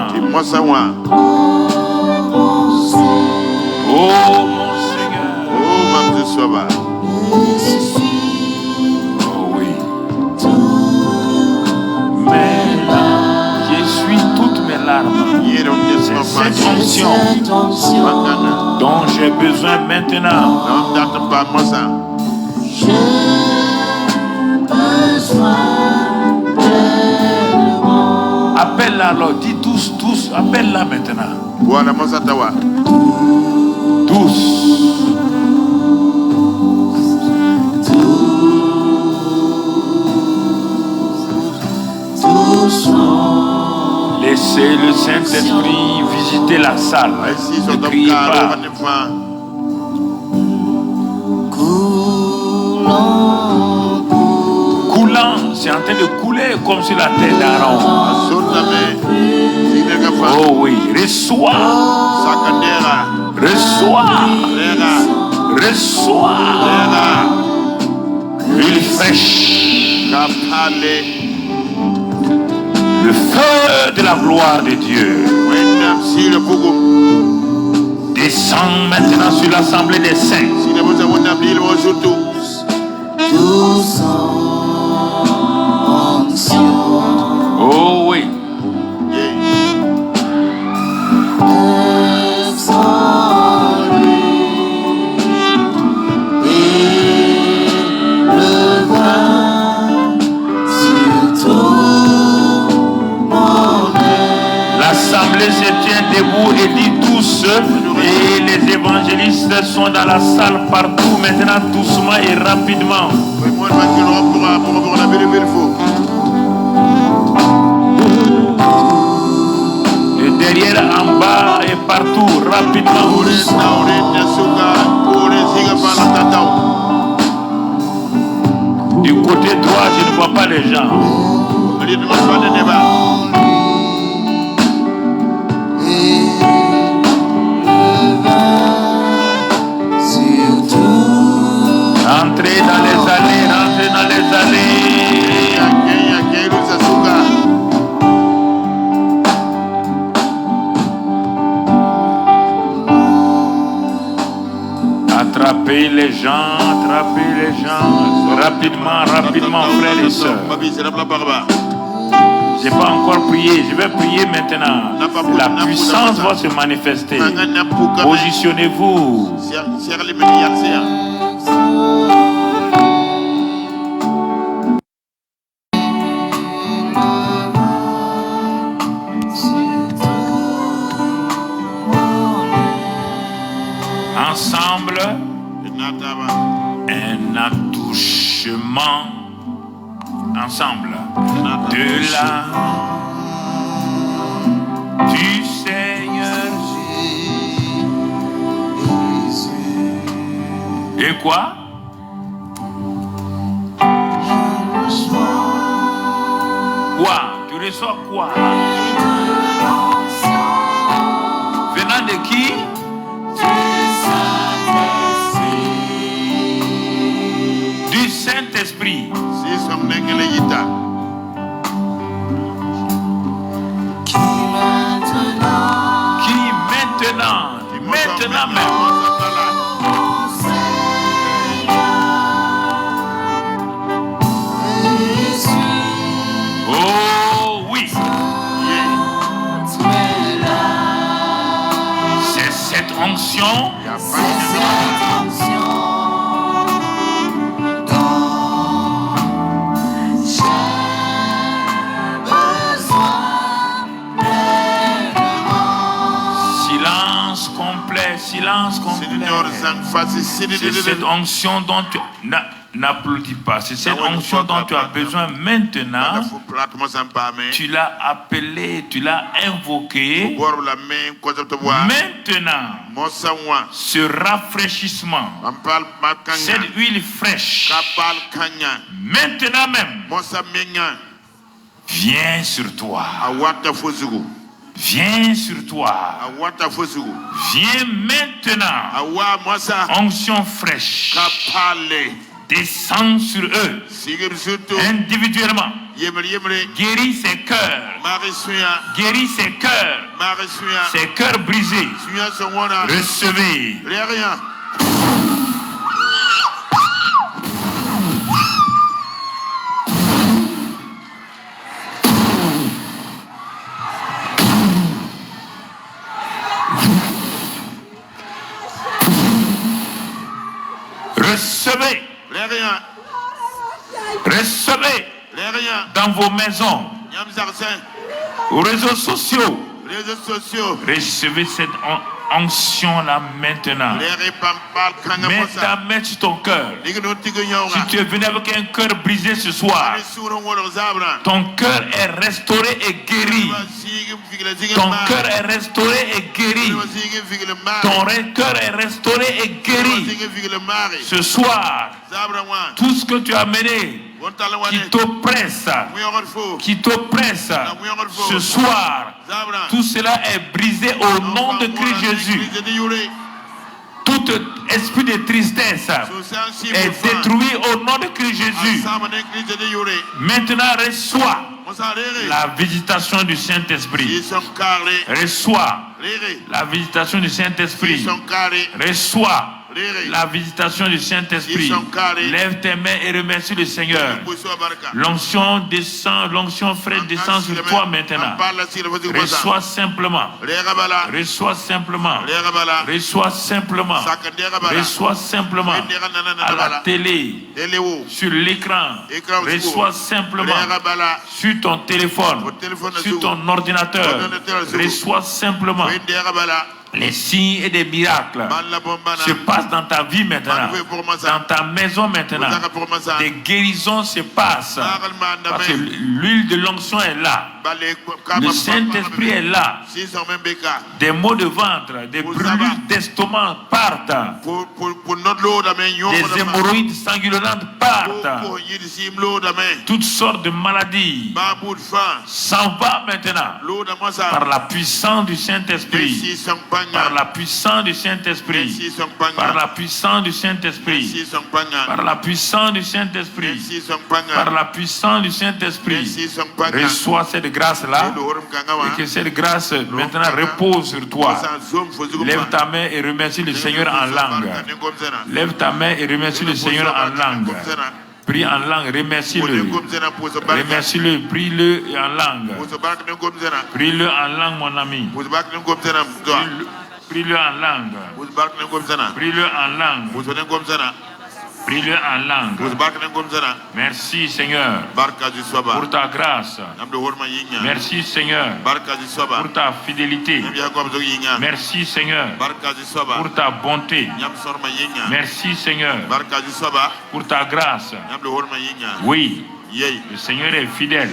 oh mon Seigneur, oh oui, mais là, j'essuie toutes mes larmes. C'est cette onction dont j'ai besoin maintenant. Appelle-la alors, dis tous, appelle-la maintenant. Tous. Laissez le Saint-Esprit visiter la salle. Ne criez pas. Coulant, c'est en train de couler comme sur la tête d'Aaron. Oh oui, reçois. Une fraîche. Le feu de la gloire de Dieu descend maintenant sur l'assemblée des saints. Oh oui. L'assemblée se tient debout et dit tous, et les évangélistes sont dans la salle partout, maintenant doucement et rapidement. De derrière en bas et partout, rapidement. Du côté droit, je ne vois pas les gens. Rentrez dans les allées. Attrapez les gens. Rapidement, frères et sœurs. Je n'ai pas encore prié, je vais prier maintenant. La puissance va se manifester. Positionnez-vous. Ensemble, un attouchement ensemble du Seigneur. Et quoi? Quoi? Tu reçois quoi? Venant de qui? Du Saint-Esprit. Maintenant même. Oh oui. C'est cette onction. Silence complet. C'est cette onction dont tu... n'applaudis pas. C'est cette onction dont tu as besoin maintenant. Tu l'as appelé, tu l'as invoqué. Maintenant, ce rafraîchissement, cette huile fraîche, maintenant même, viens sur toi. Viens sur toi. Viens maintenant. Onction fraîche. Descends sur eux. Individuellement. Guéris ses cœurs. Guéris ses cœurs. Ses cœurs brisés. Recevez. Recevez. Recevez dans vos maisons, aux réseaux sociaux. Recevez cette onction là maintenant. Mets ta main sur ton cœur. Si tu es venu avec un cœur brisé ce soir, ton cœur est restauré et guéri. Ton cœur est restauré et guéri. Ton cœur est restauré et guéri. Ce soir, tout ce que tu as mené qui t'oppresse, ce soir, tout cela est brisé au nom de Christ Jésus. Tout esprit de tristesse est détruit au nom de Christ Jésus. Maintenant, reçois la visitation du Saint-Esprit. Reçois la visitation du Saint-Esprit. Reçois la visitation du Saint-Esprit. Lève tes mains et remercie le Seigneur. L'onction descend, l'onction fraîche descend sur toi maintenant. Reçois simplement. Reçois simplement. Reçois simplement. Reçois simplement. À la télé, sur l'écran. Reçois simplement. Sur ton téléphone, sur ton ordinateur. Reçois simplement. Les signes et des miracles se passent dans ta vie maintenant, dans ta maison maintenant. Des guérisons se passent parce que l'huile de l'onction est là. Le Saint-Esprit est là. Des maux de ventre, des brûlures d'estomac partent. Des hémorroïdes sanguinolentes partent. Toutes sortes de maladies s'en vont maintenant par la puissance du Saint-Esprit. Par la puissance du Saint-Esprit. Par la puissance du Saint-Esprit. Par la puissance du Saint-Esprit. Par la puissance du Saint-Esprit. Reçois cette grâce-là et que cette grâce maintenant repose sur toi. Lève ta main et remercie le Seigneur en langue. Lève ta main et remercie le Seigneur en langue. Prie en langue, remercie-le. Remercie-le, prie-le en langue. Prie-le en langue, mon ami. Prie-le en langue. Prie-le en langue. Prie-le en langue. Merci Seigneur pour ta grâce. Merci Seigneur pour ta fidélité. Merci Seigneur pour ta bonté. Merci Seigneur pour ta grâce. Oui. Le Seigneur est fidèle.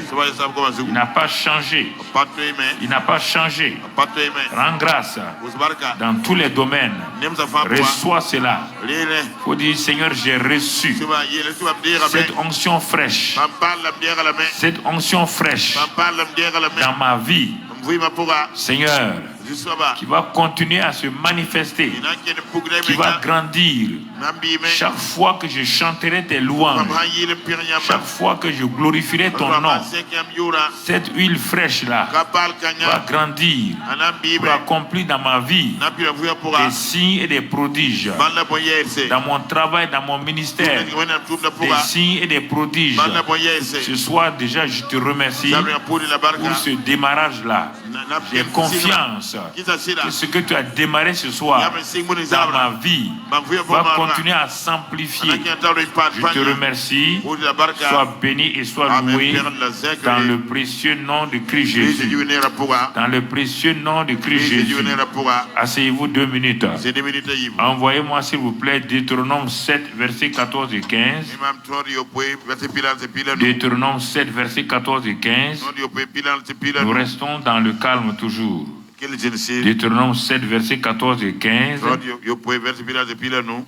Il n'a pas changé. Il n'a pas changé. Rends grâce dans tous les domaines. Reçois cela. Il faut dire, Seigneur, j'ai reçu cette onction fraîche. Cette onction fraîche dans ma vie. Seigneur, qui va continuer à se manifester, qui va grandir. Chaque fois que je chanterai tes louanges, chaque fois que je glorifierai ton nom, cette huile fraîche-là va grandir pour accomplir dans ma vie des signes et des prodiges. Dans mon travail, dans mon ministère, des signes et des prodiges. Ce soir déjà, je te remercie pour ce démarrage-là. J'ai confiance que ce que tu as démarré ce soir dans ma vie va continuer à s'amplifier. Je te remercie. Sois béni et sois loué dans le précieux nom de Christ Jésus. Dans le précieux nom de Christ Jésus. Asseyez-vous 2 minutes. Envoyez-moi s'il vous plaît Deutéronome 7, versets 14 et 15. Deutéronome 7, versets 14 et 15. Nous restons dans le calme toujours. Deutéronome 7, versets 14 et 15.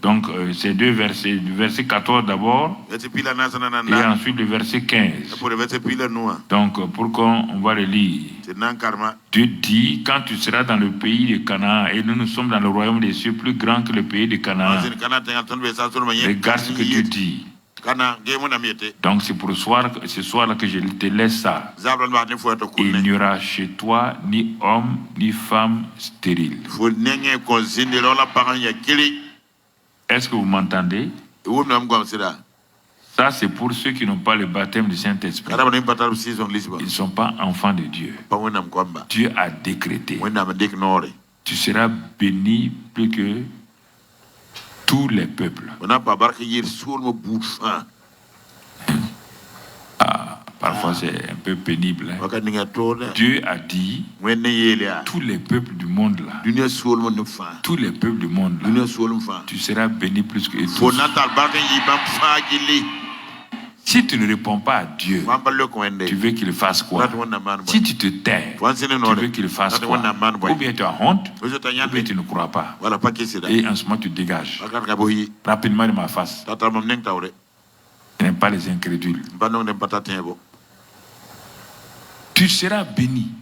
Donc, ces 2 versets, le verset 14 d'abord, et ensuite le verset 15. Donc, pourquoi on va le lire? Dieu dit, quand tu seras dans le pays de Canaan, et nous sommes dans le royaume des cieux plus grand que le pays de Canaan. Regarde ce que Dieu dit. Donc c'est pour ce soir-là que je te laisse ça. Il n'y aura chez toi ni homme ni femme stérile. Est-ce que vous m'entendez? Ça c'est pour ceux qui n'ont pas le baptême du Saint-Esprit. Ils ne sont pas enfants de Dieu. Dieu a décrété. Tu seras béni plus que tous les peuples. Parfois c'est un peu pénible. Dieu a dit tous les peuples du monde là. Tous les peuples du monde là. Tu seras béni plus que tous. Si tu ne réponds pas à Dieu, tu veux qu'il fasse quoi? Si tu te tais, tu veux qu'il fasse quoi? Ou bien tu as honte, ou bien tu ne crois pas. Et en ce moment, tu dégages rapidement de ma face. Je n'aime pas les incrédules. Tu seras béni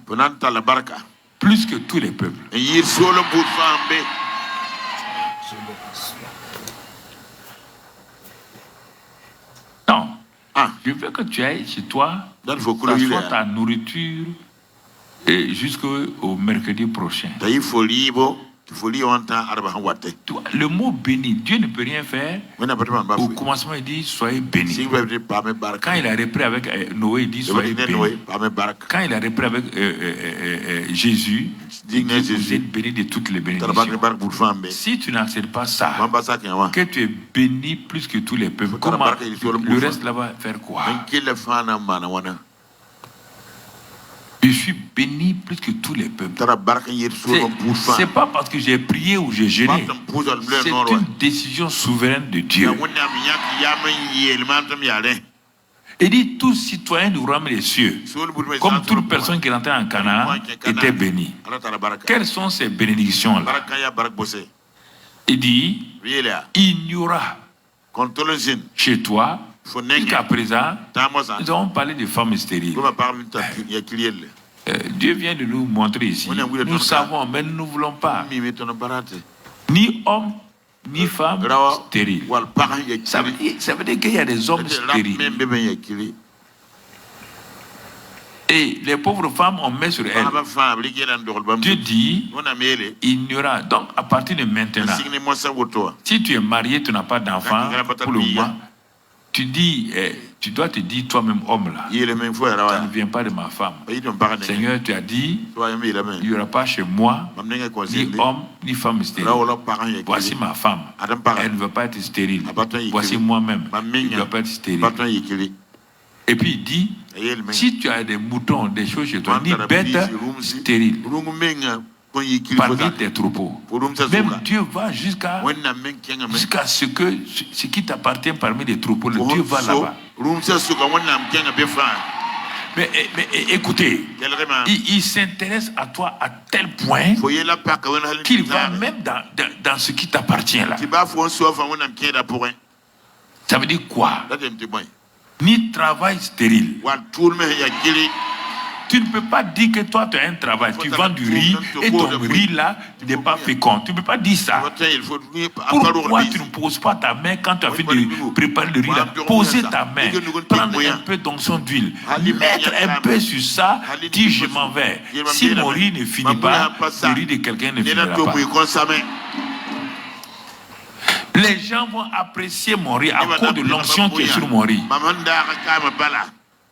plus que tous les peuples. Non. Je veux que tu ailles chez toi, t'assois ta nourriture jusqu'au mercredi prochain. Le mot béni, Dieu ne peut rien faire. Au commencement, il dit soyez bénis. Quand il a repris avec Noé, il dit soyez bénis. Quand il a repris avec Jésus, il dit vous êtes bénis de toutes les bénédictions. Si tu n'acceptes pas ça, que tu es béni plus que tous les peuples, comment le reste là va faire quoi? Je suis béni plus que tous les peuples. C'est pas parce que j'ai prié ou j'ai jeûné. C'est une décision souveraine de Dieu. Il dit tous citoyens du royaume des cieux, comme toute personne qui rentrait en Canaan, était bénie. Quelles sont ces bénédictions-là? Il dit il n'y aura chez toi. Jusqu'à présent, nous avons parlé de femmes stériles. Dieu vient de nous montrer ici. Nous savons, mais nous ne voulons pas. Ni homme, ni femme stériles. Ça veut dire qu'il y a des hommes stériles. Et les pauvres femmes, on met sur elles. Dieu dit, il n'y aura. Donc, à partir de maintenant, si tu es marié, tu n'as pas d'enfant pour le moment. Tu dois te dire toi-même homme là. Ça ne vient pas de ma femme. Seigneur, tu as dit, il n'y aura pas chez moi ni homme ni femme stérile. Voici ma femme. Elle ne veut pas être stérile. Voici moi-même. Je ne dois pas être stérile. Et puis il dit, si tu as des moutons, des choses chez toi, ni bêtes stériles parmi tes troupeaux. Même Dieu va jusqu'à ce qui t'appartient parmi les troupeaux. Dieu va là-bas. Mais écoutez, il s'intéresse à toi à tel point qu'il va même dans ce qui t'appartient là. Ça veut dire quoi? Ni travail stérile. Tu ne peux pas dire que toi, tu as un travail. Tu vends du riz et ton riz là n'est pas fécond. Tu ne peux pas dire ça. Pourquoi tu ne poses pas ta main quand tu as fait de préparer le riz là? Posez ta main. Prendre un peu d'onction d'huile. Mettre un peu sur ça. Dis je m'en vais. Si mon riz ne finit pas, le riz de quelqu'un ne finira pas. Les gens vont apprécier mon riz à cause de l'onction qui est sur mon riz.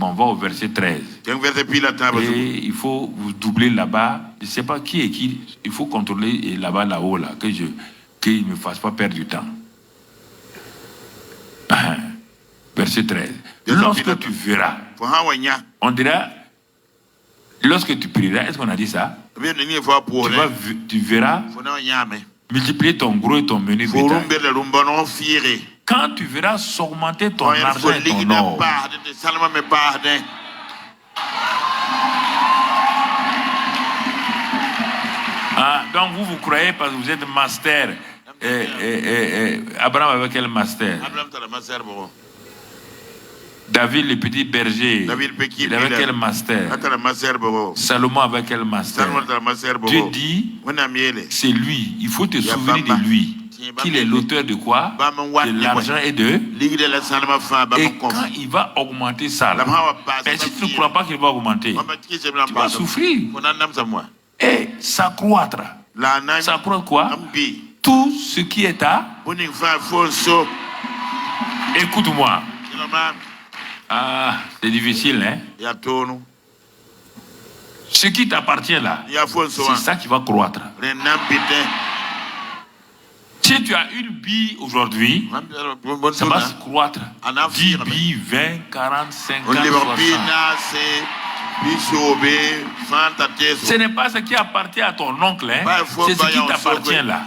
on va au verset 13. Et il faut vous doubler là-bas. Je ne sais pas qui est qui. Il faut contrôler là-haut, là, qu'il ne me fasse pas perdre du temps. Verset 13. Lorsque tu verras, on dira, lorsque tu prieras, est-ce qu'on a dit ça? Tu verras multiplier ton gros et ton menu bétail. Quand tu verras s'augmenter ton argent et ton or. Donc vous croyez parce que vous êtes master. Abraham avait quel master? David le petit berger, il avait quel master? Salomon avait quel master? Dieu dit, c'est lui, il faut te souvenir de lui. Qu'il est l'auteur de quoi? De l'argent et de... Et quand il va augmenter ça, et si tu ne crois pas qu'il va augmenter, tu vas souffrir. Et s'accroître. S'accroître quoi? Tout ce qui est à... Écoute-moi. C'est difficile, hein? Ce qui t'appartient là, c'est ça qui va croître. Si tu as une bille aujourd'hui, ça va se croître. 10 billes, 20, 40, 50, 60. Ce n'est pas ce qui appartient à ton oncle, hein? C'est ce qui t'appartient là.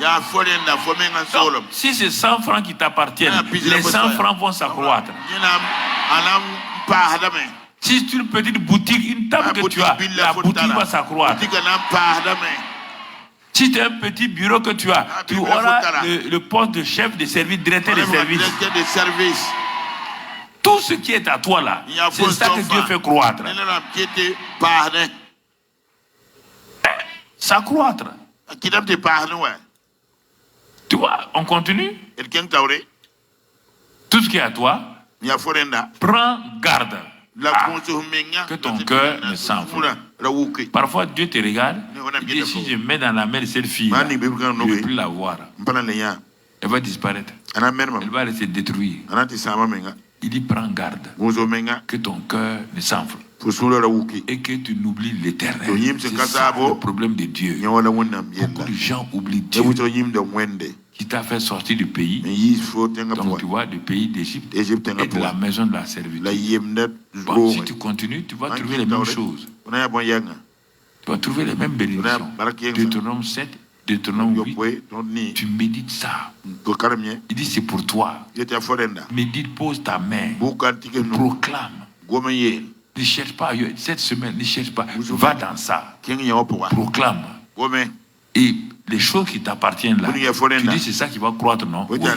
Donc, si c'est 100 francs qui t'appartiennent, les 100 francs vont s'accroître. Si c'est une petite boutique, une table que tu as, la boutique va s'accroître. Si tu as un petit bureau que tu as, tu auras le poste de chef de service, directeur de service. Tout ce qui est à toi là, c'est ça que Dieu fait croître. S'accroître. Tu vois, on continue. Tout ce qui est à toi, prends garde. Que ton cœur ne s'enfle. Parfois Dieu te regarde, il dit si je mets dans la main de cette fille, je ne vais plus la voir. Elle va disparaître. Elle va se détruire. Il dit prends garde que ton cœur ne s'enfle et que tu n'oublies l'éternel. C'est ça le problème de Dieu. Beaucoup de gens oublient Dieu qui t'a fait sortir du pays. Donc tu vois, du pays d'Égypte et de la maison de la servitude. Bon, si tu continues, tu vas trouver les mêmes choses. Tu vas trouver les mêmes bénédictions. Deutéronome 7, Deutéronome 8, tu médites ça. Il dit c'est pour toi. Médite, pose ta main, proclame. Ne cherche pas ailleurs. Cette semaine, ne cherche pas. Va dans ça. Proclame. Et les choses qui t'appartiennent là, tu dis c'est ça qui va croître, non? Oui. Ça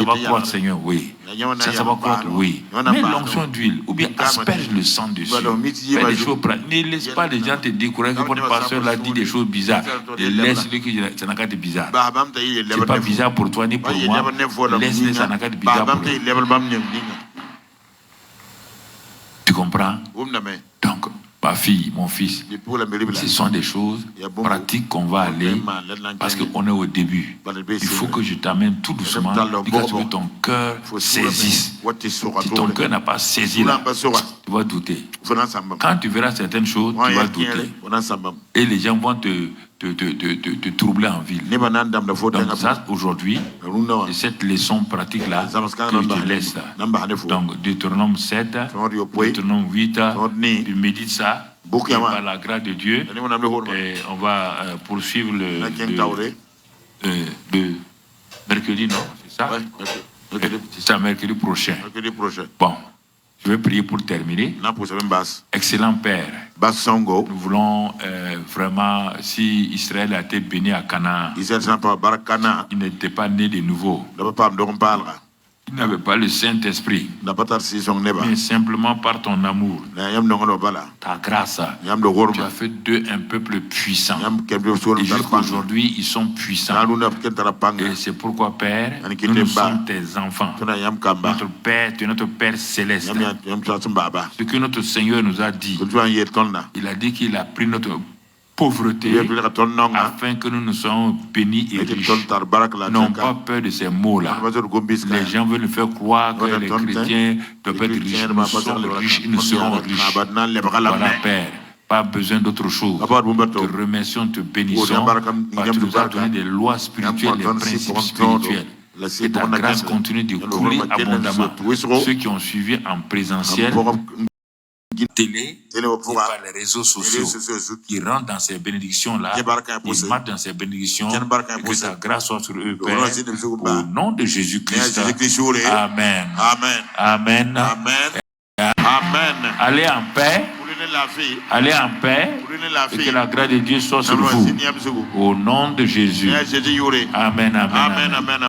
va croître, Seigneur, oui. Ça va croître, oui. Mais l'onction d'huile, ou bien asperge le sang dessus. Fais des choses pratiques. Ne laisse pas les gens te décourager que votre pasteur là dit des choses bizarres. Laisse-le que ça n'a qu'à être bizarre. C'est pas bizarre pour toi ni pour moi. Laisse-le, ça n'a qu'à être bizarre pour toi. Tu comprends? Donc, ma fille, mon fils, ce sont des choses pratiques qu'on va aller parce qu'on est au début. Il faut que je t'amène tout doucement jusqu'à ce que ton cœur saisisse. Si ton cœur n'a pas saisi là, tu vas douter. Quand tu verras certaines choses, tu vas douter. Et les gens vont te troubler en ville. Donc ça, aujourd'hui, c'est cette leçon pratique-là que je te laisse là. Donc, Deutéronome 7, Deutéronome 8, tu médites ça, par la grâce de Dieu, et on va poursuivre le mercredi, non? C'est ça? C'est ça, mercredi prochain. Bon. Je vais prier pour terminer. Excellent Père, nous voulons vraiment, si Israël a été béni à Canaan, il n'était pas né de nouveau. Il n'avait pas le Saint-Esprit, mais simplement par ton amour, ta grâce, tu as fait d'eux un peuple puissant. Et jusqu'aujourd'hui, ils sont puissants. Et c'est pourquoi, Père, nous sommes tes enfants. Notre Père, tu es notre Père céleste. Ce que notre Seigneur nous a dit, il a dit qu'il a pris notre pauvreté, afin que nous soyons bénis et riches. N'ont pas peur de ces mots-là. Les gens veulent nous faire croire que les chrétiens doivent être riches. Nous sommes riches, ils nous seront riches. Voilà, Père. Pas besoin d'autre chose. Te remercions, te bénissons, parce que tu nous as donné des lois spirituelles, des principes spirituels. Et ta grâce continue de couler abondamment. Ceux qui ont suivi en présentiel, télé et par les réseaux sociaux, qui rentrent dans ces bénédictions-là, ils marchent dans ces bénédictions, et que ta grâce soit sur eux, Père, au nom de Jésus-Christ. Amen. Amen. Amen. Allez en paix. Allez en paix et que la grâce de Dieu soit sur vous. Au nom de Jésus. Amen. Amen. Amen.